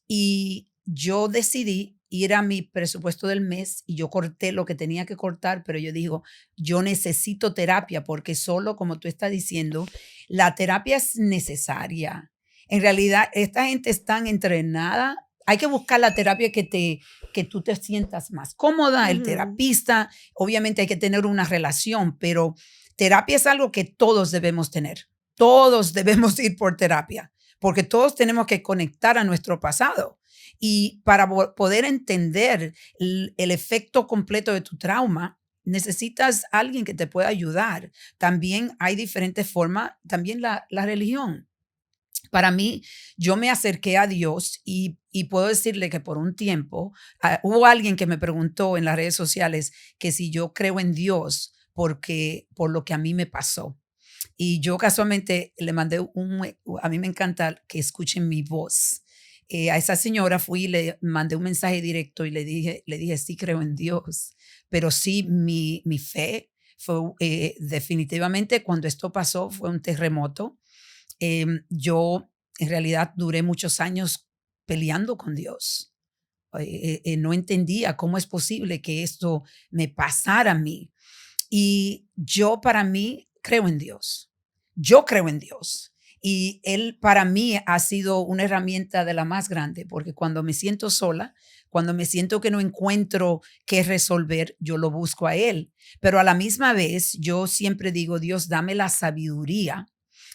y yo decidí ir a mi presupuesto del mes y yo corté lo que tenía que cortar, pero yo digo, yo necesito terapia porque solo, como tú estás diciendo, la terapia es necesaria. En realidad, esta gente está entrenada. Hay que buscar la terapia que tú te sientas más cómoda, el Ujú. terapista. Obviamente hay que tener una relación, pero terapia es algo que todos debemos tener. Todos debemos ir por terapia porque todos tenemos que conectar a nuestro pasado. Y para poder entender el efecto completo de tu trauma, necesitas alguien que te pueda ayudar. También hay diferentes formas, también la religión. Para mí, yo me acerqué a Dios y puedo decirle que por un tiempo hubo alguien que me preguntó en las redes sociales que si yo creo en Dios porque por lo que a mí me pasó. Y yo casualmente le mandé a mí me encanta que escuchen mi voz. A esa señora fui y le mandé un mensaje directo y le dije, sí creo en Dios, pero sí mi fe fue definitivamente cuando esto pasó fue un terremoto. Yo en realidad duré muchos años peleando con Dios. No entendía cómo es posible que esto me pasara a mí. Y yo para mí creo en Dios. Yo creo en Dios. Y Él para mí ha sido una herramienta de la más grande, porque cuando me siento sola, cuando me siento que no encuentro qué resolver, yo lo busco a Él. Pero a la misma vez, yo siempre digo, Dios, dame la sabiduría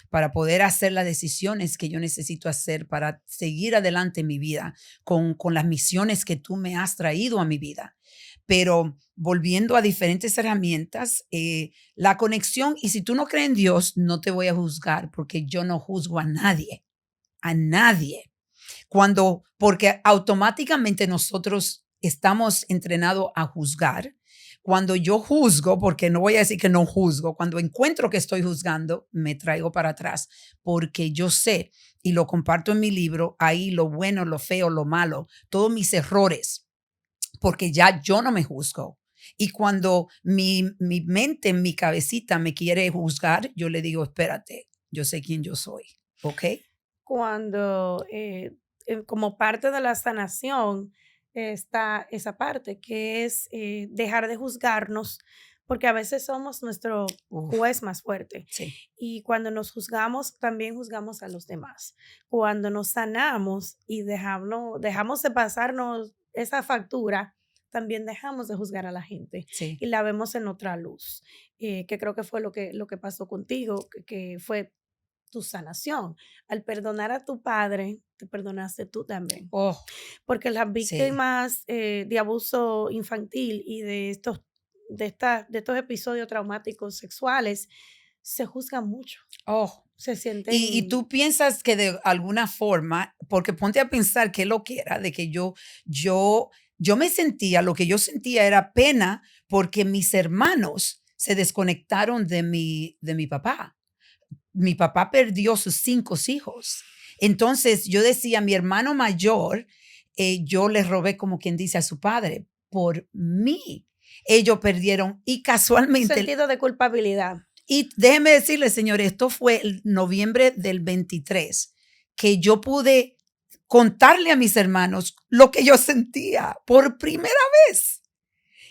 para poder hacer las decisiones que yo necesito hacer para seguir adelante en mi vida con las misiones que tú me has traído a mi vida. Pero volviendo a diferentes herramientas, la conexión, y si tú no crees en Dios, no te voy a juzgar porque yo no juzgo a nadie. Porque automáticamente nosotros estamos entrenados a juzgar. Cuando yo juzgo, porque no voy a decir que no juzgo, cuando encuentro que estoy juzgando, me traigo para atrás, porque yo sé, y lo comparto en mi libro, ahí lo bueno, lo feo, lo malo, todos mis errores, porque ya yo no me juzgo. Y cuando mi mente, mi cabecita me quiere juzgar, yo le digo, espérate, yo sé quién yo soy, ¿ok? Cuando, como parte de la sanación está esa parte, que es dejar de juzgarnos, porque a veces somos nuestro Uf, juez más fuerte. sí. Y cuando nos juzgamos, también juzgamos a los demás. Cuando nos sanamos y dejamos de pasarnos esa factura, también dejamos de juzgar a la gente Sí. y la vemos en otra luz, que creo que fue lo que pasó contigo, que fue tu sanación. Al perdonar a tu padre, te perdonaste tú también. Oh, Porque las sí. víctimas de abuso infantil y de estos episodios traumáticos sexuales se juzgan mucho, Oh. se Y sienten. tú piensas que de alguna forma, porque ponte a pensar qué lo que era, de que yo, yo me sentía, lo que yo sentía era pena porque mis hermanos se desconectaron de mi papá. Mi papá perdió sus 5 hijos. Entonces yo decía, mi hermano mayor, yo le robé como quien dice a su padre por mí. Ellos perdieron y casualmente, Sentido de culpabilidad. y déjeme decirle, señores, esto fue el noviembre del 23, que yo pude contarle a mis hermanos lo que yo sentía por primera vez.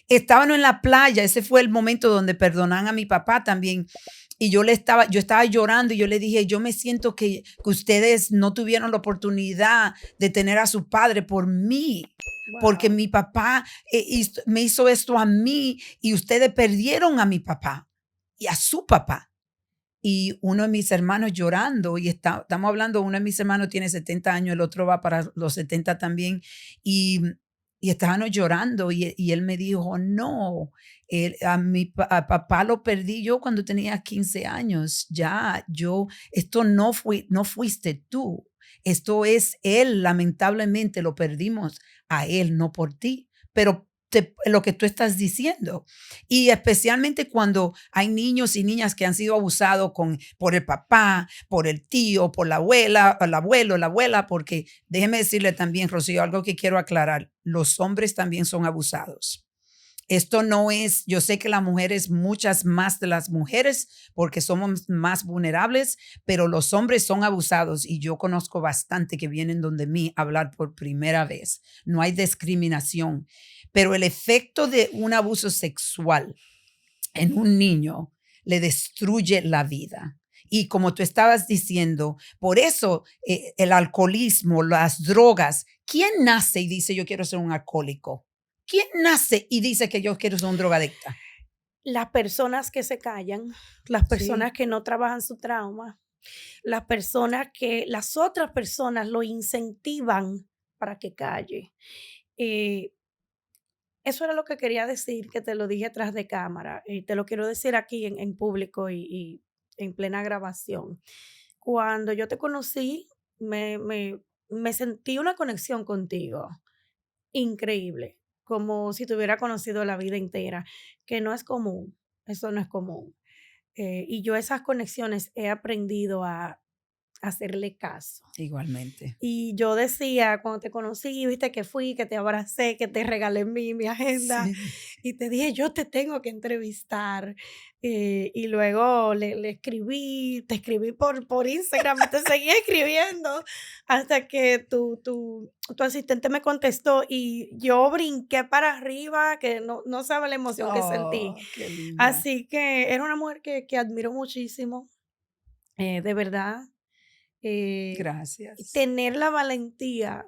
Estábamos en la playa, ese fue el momento donde perdonan a mi papá también. Y yo estaba llorando y yo le dije, yo me siento que ustedes no tuvieron la oportunidad de tener a su padre por mí, porque Wow. mi papá me hizo esto a mí y ustedes perdieron a mi papá y a su papá. Y uno de mis hermanos llorando, y estamos hablando, uno de mis hermanos tiene 70 años, el otro va para los 70 también, y, y estábamos llorando, y él me dijo, no, a papá lo perdí yo cuando tenía 15 años, ya, esto no fuiste tú, esto es él, lamentablemente lo perdimos a él, no por ti, pero lo que tú estás diciendo. Y especialmente cuando hay niños y niñas que han sido abusados por el papá, por el tío, por la abuela, el abuelo, la abuela, porque déjeme decirle también, Rocío, algo que quiero aclarar, los hombres también son abusados. Esto no es, yo sé que las mujeres, muchas más de las mujeres, porque somos más vulnerables, pero los hombres son abusados y yo conozco bastante que vienen donde mí a hablar por primera vez. No hay discriminación, pero el efecto de un abuso sexual en un niño le destruye la vida. Y como tú estabas diciendo, por eso el alcoholismo, las drogas, ¿quién nace y dice yo quiero ser un alcohólico? ¿Quién nace y dice que yo quiero ser un drogadicta? Las personas que se callan, las personas Sí, que no trabajan su trauma, las personas que las otras personas lo incentivan para que calle. Eh, Eso era lo que quería decir, que te lo dije tras de cámara, y te lo quiero decir aquí en público y en plena grabación. Cuando yo te conocí, me sentí una conexión contigo increíble, como si te hubiera conocido la vida entera, que no es común, eso no es común. Y yo esas conexiones he aprendido a hacerle caso. igualmente. Y yo decía, cuando te conocí, viste que fui, que te abracé, que te regalé mi agenda Sí. y te dije, yo te tengo que entrevistar. Y luego le escribí, te escribí por Instagram y te seguí escribiendo hasta que tu asistente me contestó y yo brinqué para arriba, que no sabe la emoción que sentí. Oh, qué linda. Así que era una mujer que admiro muchísimo, de verdad. Gracias. Tener la valentía,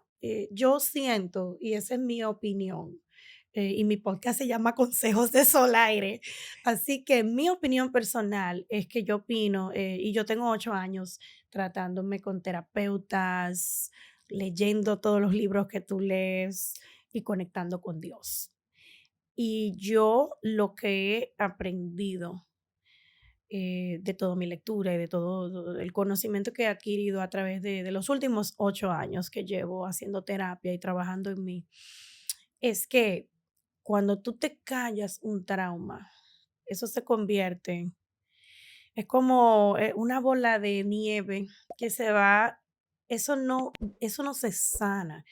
yo siento, y esa es mi opinión, y mi podcast se llama Consejos de Solaire, así que mi opinión personal es que yo opino, y yo tengo 8 años tratándome con terapeutas, leyendo todos los libros que tú lees y conectando con Dios. Y yo lo que he aprendido de toda mi lectura y de todo el conocimiento que he adquirido a través de los últimos 8 años que llevo haciendo terapia y trabajando en mí, es que cuando tú te callas un trauma, eso se convierte, es como una bola de nieve que se va, eso no se sana.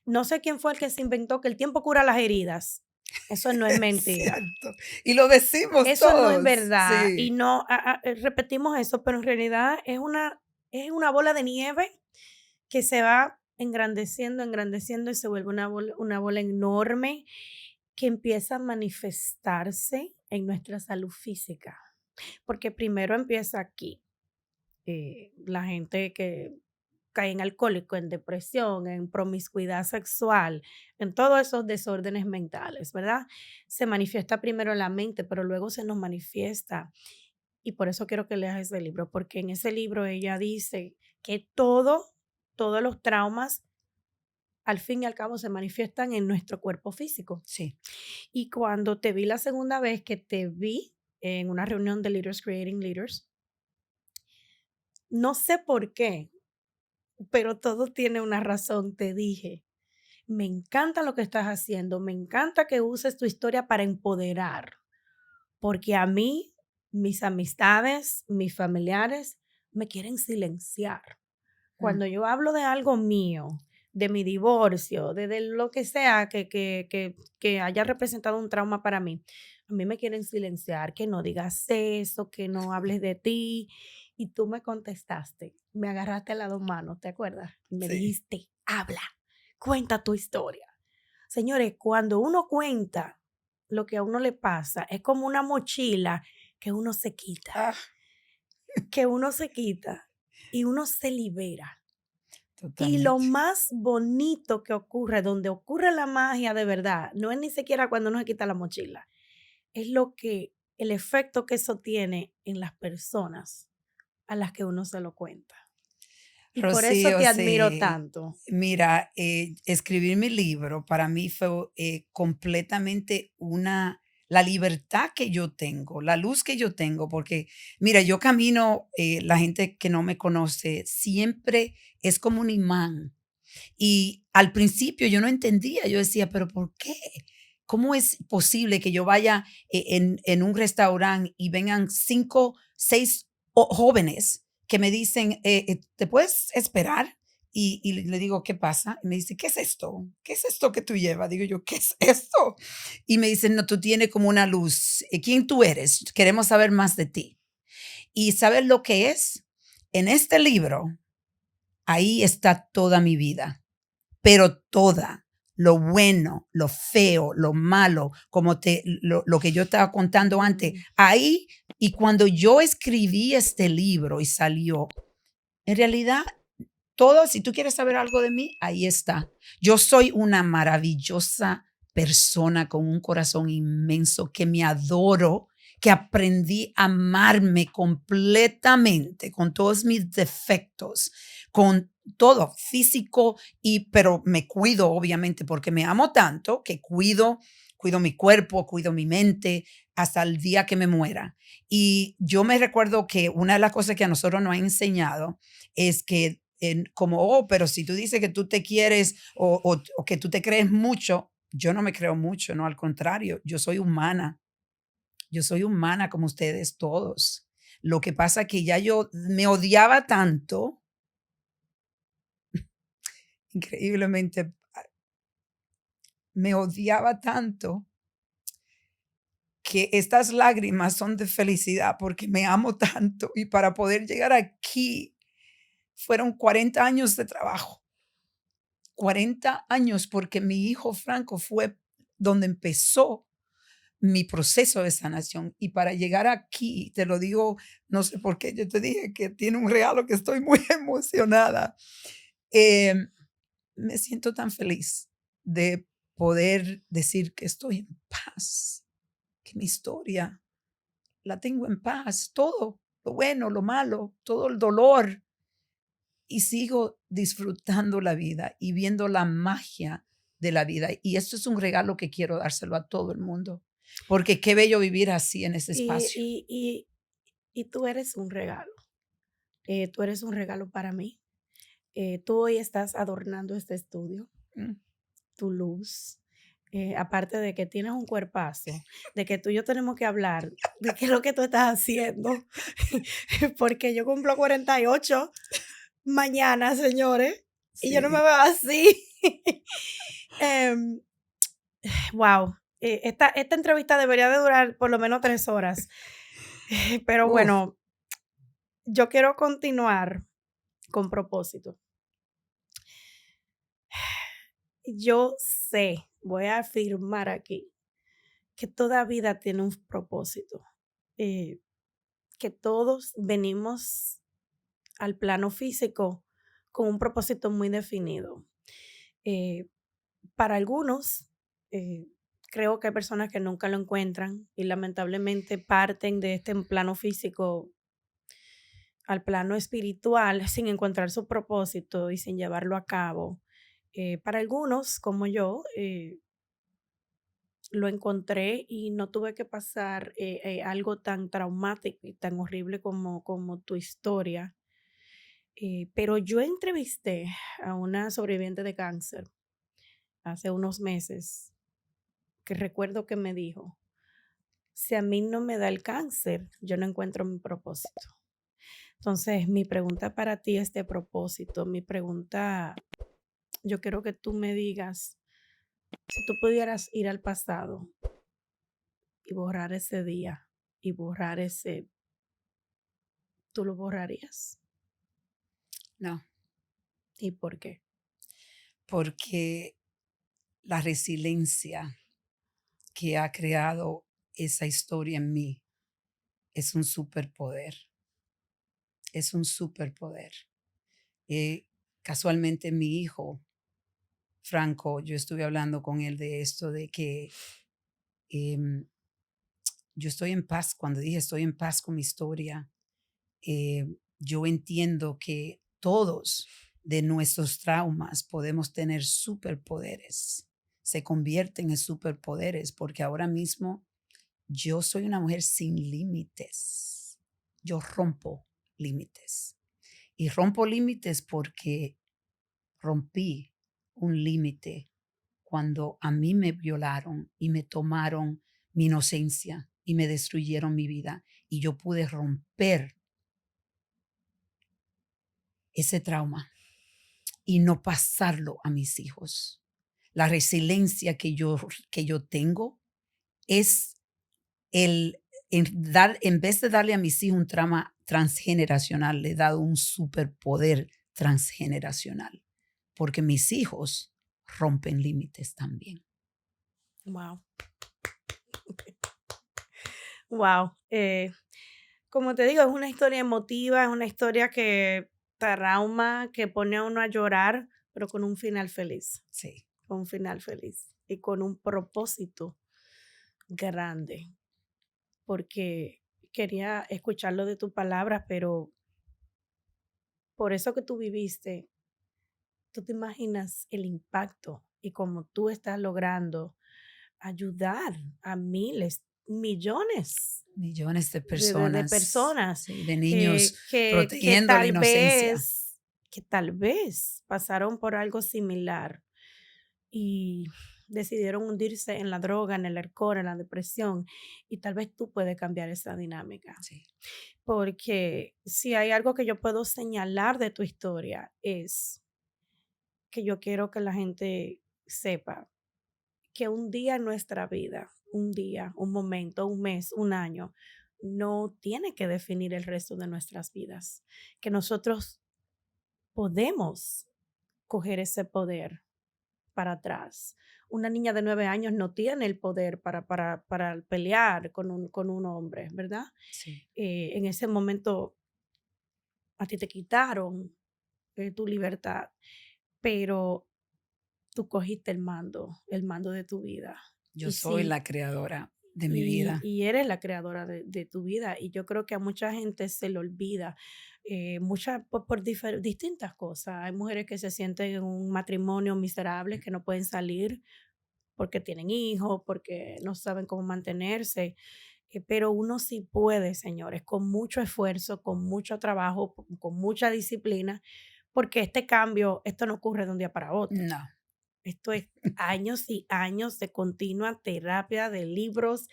No sé quién fue el que se inventó que el tiempo cura las heridas. Eso no es Es mentira. cierto. Y lo decimos Eso no es todos. verdad y Sí. no, repetimos eso, pero en realidad es una bola de nieve que se va engrandeciendo, engrandeciendo y se vuelve una bola enorme que empieza a manifestarse en nuestra salud física, porque primero empieza aquí, la gente que cae en alcohólico, en depresión, en promiscuidad sexual, en todos esos desórdenes mentales, ¿verdad? Se manifiesta primero en la mente, pero luego se nos manifiesta. Y por eso quiero que leas ese libro, porque en ese libro ella dice que todos los traumas, al fin y al cabo, se manifiestan en nuestro cuerpo físico. Sí. Y cuando te vi la segunda vez que te vi en una reunión de Leaders Creating Leaders, no sé por qué, pero todo tiene una razón, te dije. Me encanta lo que estás haciendo, me encanta que uses tu historia para empoderar, porque a mí, mis amistades, mis familiares me quieren silenciar. Mm. Cuando yo hablo de algo mío, de mi divorcio, de lo que sea que haya representado un trauma para mí, a mí me quieren silenciar, que no digas eso, que no hables de ti. Y tú me contestaste, me agarraste a las dos manos, ¿te acuerdas? Y me Sí. dijiste, habla, cuenta tu historia. Señores, cuando uno cuenta lo que a uno le pasa, es como una mochila que uno se quita, Ah, y uno se libera. Y lo totalmente. más bonito que ocurre, donde ocurre la magia de verdad, no es ni siquiera cuando uno se quita la mochila, es el efecto que eso tiene en las personas a las que uno se lo cuenta. Y por eso Rocío, te admiro sí. tanto. Mira, escribir mi libro para mí fue completamente la libertad que yo tengo, la luz que yo tengo, porque mira, yo camino, la gente que no me conoce siempre es como un imán. Y al principio yo no entendía, yo decía, pero ¿por qué? ¿Cómo es posible que yo vaya en un restaurante y vengan 5, 6 jóvenes que me dicen, ¿te puedes esperar? Y le digo, ¿qué pasa? Y me dice, ¿qué es esto? ¿Qué es esto que tú llevas? Digo yo, ¿qué es esto? Y me dicen, no, tú tienes como una luz. ¿Quién tú eres? Queremos saber más de ti. ¿Y sabes lo que es? En este libro, ahí está toda mi vida, pero toda, lo bueno, lo feo, lo malo, como lo que yo estaba contando antes, Mm. ahí, y cuando yo escribí este libro y salió, en realidad, todo, si tú quieres saber algo de mí, ahí está. Yo soy una maravillosa persona con un corazón inmenso que me adoro, que aprendí a amarme completamente con todos mis defectos, con todo físico pero me cuido obviamente porque me amo tanto que cuido mi cuerpo, cuido mi mente hasta el día que me muera. Y yo me recuerdo que una de las cosas que a nosotros nos ha enseñado es que como, oh, pero si tú dices que tú te quieres o que tú te crees mucho, yo no me creo mucho, no, al contrario, yo soy humana como ustedes todos. Lo que pasa es que ya yo me odiaba tanto, increíblemente, me odiaba tanto que estas lágrimas son de felicidad porque me amo tanto y para poder llegar aquí fueron 40 años de trabajo. 40 años porque mi hijo Franco fue donde empezó mi proceso de sanación. Y para llegar aquí, te lo digo, no sé por qué, yo te dije que tiene un regalo que estoy muy emocionada. Eh, Me siento tan feliz de poder decir que estoy en paz, que mi historia la tengo en paz, todo, lo bueno, lo malo, todo el dolor, y sigo disfrutando la vida y viendo la magia de la vida. Y esto es un regalo que quiero dárselo a todo el mundo, porque qué bello vivir así en ese Y, espacio. y, y, y tú eres un regalo. Tú eres un regalo para mí. Tú hoy estás adornando este estudio, Mm. tu luz. Aparte de que tienes un cuerpazo, de que tú y yo tenemos que hablar de qué es lo que tú estás haciendo, porque yo cumplo 48 mañana, señores, y yo no me Sí. veo así. Em, wow, esta entrevista debería de durar por lo menos 3 horas, pero Uf, bueno, yo quiero continuar con propósito. Yo sé, voy a afirmar aquí, que toda vida tiene un propósito, que todos venimos al plano físico con un propósito muy definido. Eh, para algunos, eh, creo que hay personas que nunca lo encuentran y lamentablemente parten de este plano físico al plano espiritual sin encontrar su propósito y sin llevarlo a cabo. Para algunos, como yo, lo encontré y no tuve que pasar algo tan traumático y tan horrible como tu historia. Pero yo entrevisté a una sobreviviente de cáncer hace unos meses que recuerdo que me dijo, si a mí no me da el cáncer, yo no encuentro mi propósito. Entonces, mi pregunta para ti es de propósito. Mi pregunta, yo quiero que tú me digas, si tú pudieras ir al pasado y borrar ese día y borrar ese, ¿tú lo borrarías? No, ¿Y por qué? porque la resiliencia que ha creado esa historia en mí es un superpoder, es un superpoder. Eh, Casualmente mi hijo, Franco, yo estuve hablando con él de esto, de que em, yo estoy en paz, cuando dije estoy en paz con mi historia, eh, yo entiendo que todos de nuestros traumas podemos tener superpoderes, se convierten en superpoderes, porque ahora mismo yo soy una mujer sin límites. Yo rompo límites. Y rompo límites porque rompí un límite cuando a mí me violaron y me tomaron mi inocencia y me destruyeron mi vida. Y yo pude romper ese trauma y no pasarlo a mis hijos. La resiliencia que yo tengo es en vez de darle a mis hijos un trauma transgeneracional, le he dado un superpoder transgeneracional, porque mis hijos rompen límites también. Wow, wow. Como te digo, es una historia emotiva, es una historia que trauma, que pone a uno a llorar, pero con un final feliz, Sí, con un final feliz y con un propósito grande, porque quería escucharlo de tus palabras, pero por eso que tú viviste, tú te imaginas el impacto y cómo tú estás logrando ayudar a miles, millones millones de de personas, personas sí, de niños que protegiendo la inocencia. que tal vez pasaron por algo similar y decidieron hundirse en la droga, en el alcohol, en la depresión, y tal vez tú puedes cambiar esa dinámica. Sí, Porque si hay algo que yo puedo señalar de tu historia es que yo quiero que la gente sepa que un día en nuestra vida, un día, un momento, un mes, un año, no tiene que definir el resto de nuestras vidas. Que nosotros podemos coger ese poder para atrás. Una niña de 9 años no tiene el poder para pelear con un hombre, ¿verdad? sí, En ese momento a ti te quitaron tu libertad, pero tú cogiste el mando de tu vida. yo Y soy sí, la creadora de mi vida. y eres la creadora de tu vida. Y yo creo que a mucha gente se le olvida, por distintas cosas. Hay mujeres que se sienten en un matrimonio miserable, que no pueden salir porque tienen hijos, porque no saben cómo mantenerse. Pero uno sí puede, señores, con mucho esfuerzo, con mucho trabajo, con mucha disciplina, porque este cambio, esto no ocurre de un día para otro. No, Esto es años y años de continua terapia, de libros,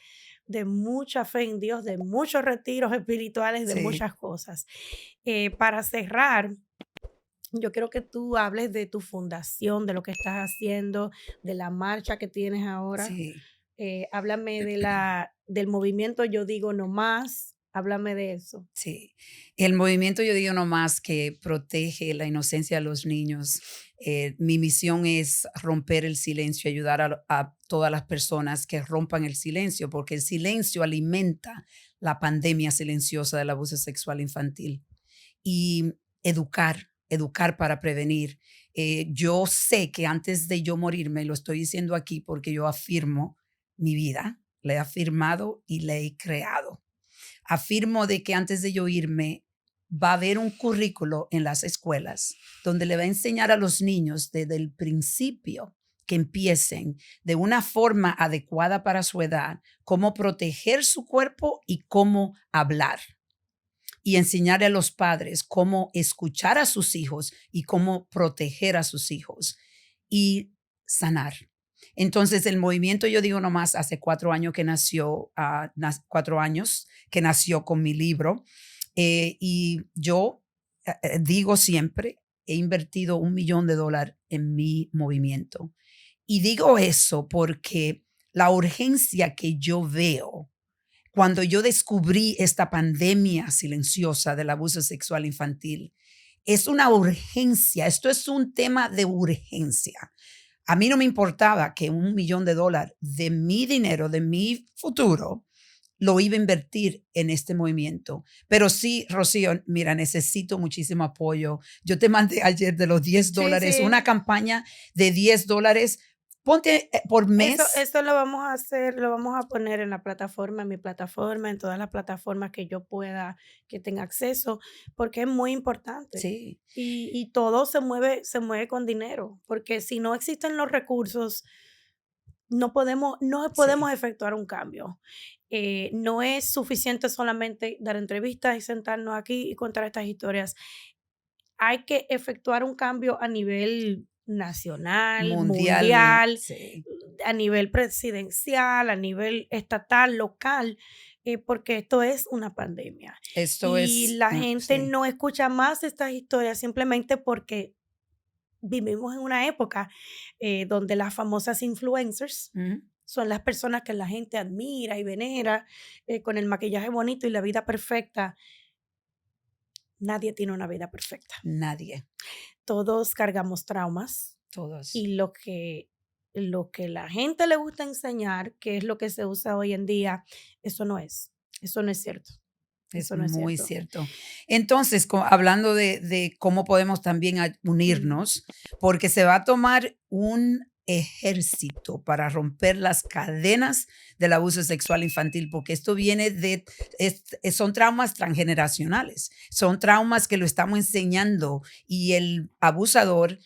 de mucha fe en Dios, de muchos retiros espirituales, de sí, muchas cosas. Para cerrar, yo quiero que tú hables de tu fundación, de lo que estás haciendo, de la marcha que tienes ahora. sí. Háblame del movimiento Yo Digo No Más. Háblame de eso. Sí, el movimiento Yo Digo No Más que protege la inocencia de los niños. Mi misión es romper el silencio, ayudar a todas las personas que rompan el silencio, porque el silencio alimenta la pandemia silenciosa del abuso sexual infantil. Y educar, educar para prevenir. Yo sé que antes de yo morirme, lo estoy diciendo aquí porque yo afirmo mi vida, la he afirmado y la he creado. Afirmo de que antes de yo irme, va a haber un currículo en las escuelas donde le va a enseñar a los niños desde el principio que empiecen de una forma adecuada para su edad, cómo proteger su cuerpo y cómo hablar. Y enseñarle a los padres cómo escuchar a sus hijos y cómo proteger a sus hijos y sanar. Entonces, el movimiento, yo digo nomás, hace 4 años que nació, 4 años que nació con mi libro. Y yo digo siempre, he invertido $1 millón en mi movimiento. Y digo eso porque la urgencia que yo veo cuando yo descubrí esta pandemia silenciosa del abuso sexual infantil, es una urgencia, esto es un tema de urgencia. A mí no me importaba que $1 millón de mi dinero, de mi futuro, lo iba a invertir en este movimiento. Pero sí, Rocío, mira, necesito muchísimo apoyo. Yo te mandé ayer de los diez Sí, dólares, una sí. campaña de $10. Ponte por Eso mes. eso lo vamos a hacer, lo vamos a poner en la plataforma, en mi plataforma, en todas las plataformas que yo pueda, que tenga acceso, porque es muy importante. Sí, Y todo se mueve con dinero, porque si no existen los recursos, no podemos sí. efectuar un cambio. No es suficiente solamente dar entrevistas y sentarnos aquí y contar estas historias. Hay que efectuar un cambio a nivel nacional, Mundial, mundial, sí. a nivel presidencial, a nivel estatal, local, porque esto es una pandemia. Esto Y es, la gente sí. no escucha más estas historias simplemente porque vivimos en una época donde las famosas influencers Ujú. son las personas que la gente admira y venera, con el maquillaje bonito y la vida perfecta. Nadie tiene una vida perfecta. Nadie, Todos cargamos traumas todos. y lo que la gente le gusta enseñar, que es lo que se usa hoy en día, eso no es. Eso no es cierto. Es Eso no es muy cierto. cierto. Entonces, hablando de cómo podemos también Mm. unirnos, porque se va a tomar un ejército para romper las cadenas del abuso sexual infantil, porque esto viene son traumas transgeneracionales, son traumas que lo estamos enseñando y el abusador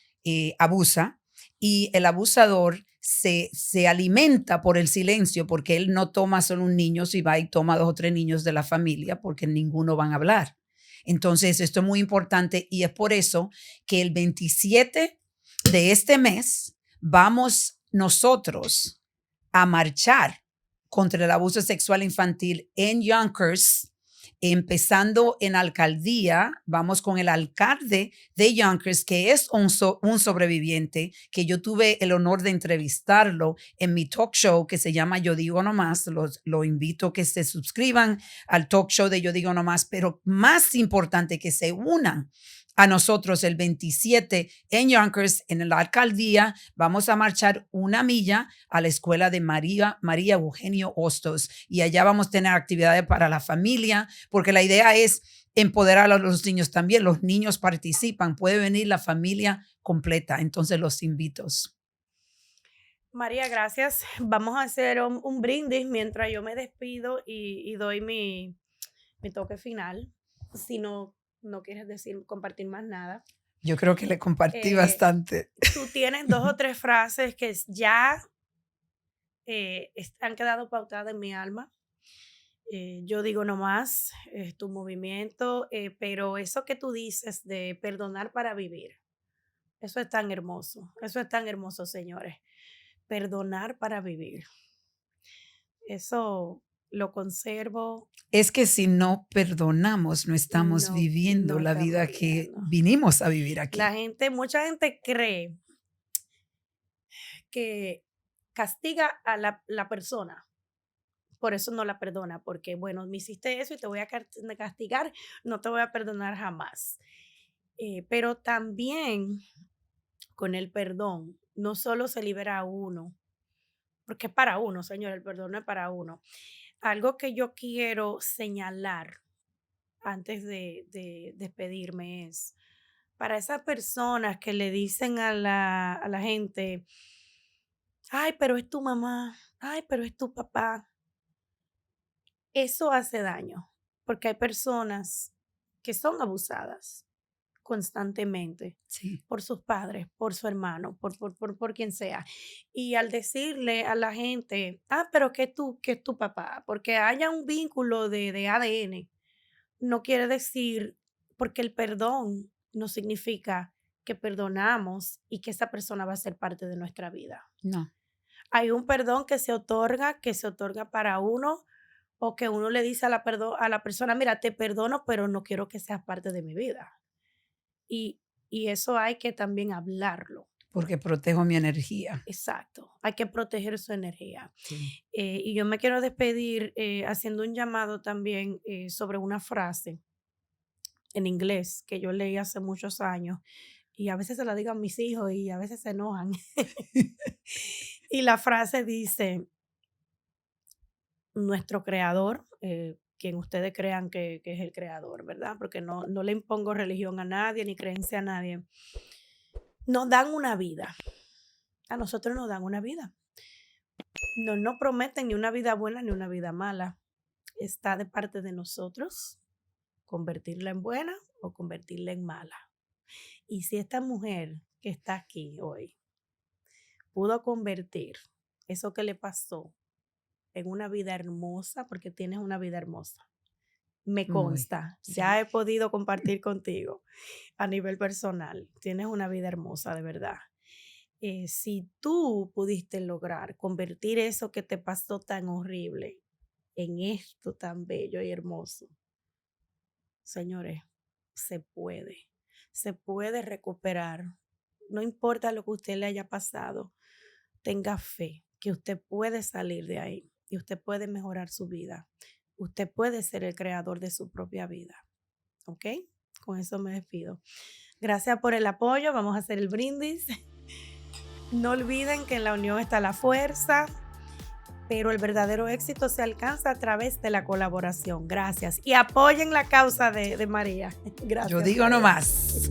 abusa y el abusador se alimenta por el silencio porque él no toma solo un niño, si va y toma 2 o 3 niños de la familia porque ninguno van a hablar. Entonces, esto es muy importante y es por eso que el 27 de este mes vamos nosotros a marchar contra el abuso sexual infantil en Yonkers, empezando en alcaldía. Vamos con el alcalde de Yonkers, que es un sobreviviente, que yo tuve el honor de entrevistarlo en mi talk show que se llama Yo Digo No Más. Lo invito a que se suscriban al talk show de Yo Digo No Más, pero más importante que se unan a nosotros el 27 en Yonkers, en la alcaldía. Vamos a marchar 1 milla a la escuela de María Eugenio Hostos y allá vamos a tener actividades para la familia, porque la idea es empoderar a los niños también. Los niños participan, puede venir la familia completa, entonces los invito. María, gracias. Vamos a hacer un brindis mientras yo me despido y doy mi toque final. Si no quieres decir, compartir más nada. Yo creo que le compartí Eh, bastante. Tú tienes dos o tres frases que ya han quedado pautadas en mi alma. Yo digo nomás, es tu movimiento, pero eso que tú dices de perdonar para vivir, eso es tan hermoso, señores. Perdonar para vivir, eso lo conservo, Es que si no perdonamos, no estamos viviendo no la estamos vida que viviendo. vinimos a vivir La aquí. gente, mucha gente cree que castiga a la persona. Por eso no la perdona, porque bueno, me hiciste eso y te voy a castigar, no te voy a perdonar jamás. Pero también con el perdón, no solo se libera a uno, porque es para uno, señor, el perdón no es para uno. Algo que yo quiero señalar antes de despedirme es, para esas personas que le dicen a la gente, ay, pero es tu mamá, ay, pero es tu papá, eso hace daño, porque hay personas que son abusadas constantemente Sí, por sus padres, por su hermano, por quien sea. Y al decirle a la gente, pero que es tu papá, porque haya un vínculo de ADN, no quiere decir, porque el perdón no significa que perdonamos y que esa persona va a ser parte de nuestra vida. no. Hay un perdón que se otorga para uno o que uno le dice a la persona, mira, te perdono, pero no quiero que seas parte de mi vida. Y, y eso hay que también hablarlo. Porque protejo mi energía. Exacto, hay que proteger su energía. Sí. Y yo me quiero despedir haciendo un llamado también sobre una frase en inglés que yo leí hace muchos años y a veces se la digo a mis hijos y a veces se enojan. Y la frase dice, nuestro creador, quien ustedes crean que es el creador, ¿verdad? Porque no le impongo religión a nadie ni creencia a nadie. Nos dan una vida. A nosotros nos dan una vida. No nos prometen ni una vida buena ni una vida mala. Está de parte de nosotros convertirla en buena o convertirla en mala. Y si esta mujer que está aquí hoy pudo convertir eso que le pasó en una vida hermosa, porque tienes una vida hermosa, me Muy, consta, sí. ya he podido compartir contigo a nivel personal, tienes una vida hermosa de verdad. Si tú pudiste lograr convertir eso que te pasó tan horrible en esto tan bello y hermoso, señores, se puede. Se puede recuperar. No importa lo que a usted le haya pasado, tenga fe que usted puede salir de ahí y usted puede mejorar su vida. Usted puede ser el creador de su propia vida. ¿Ok? Con eso me despido. Gracias por el apoyo. Vamos a hacer el brindis. No olviden que en la unión está la fuerza, pero el verdadero éxito se alcanza a través de la colaboración. Gracias. Y apoyen la causa de María. Yo Gracias, digo María. nomás.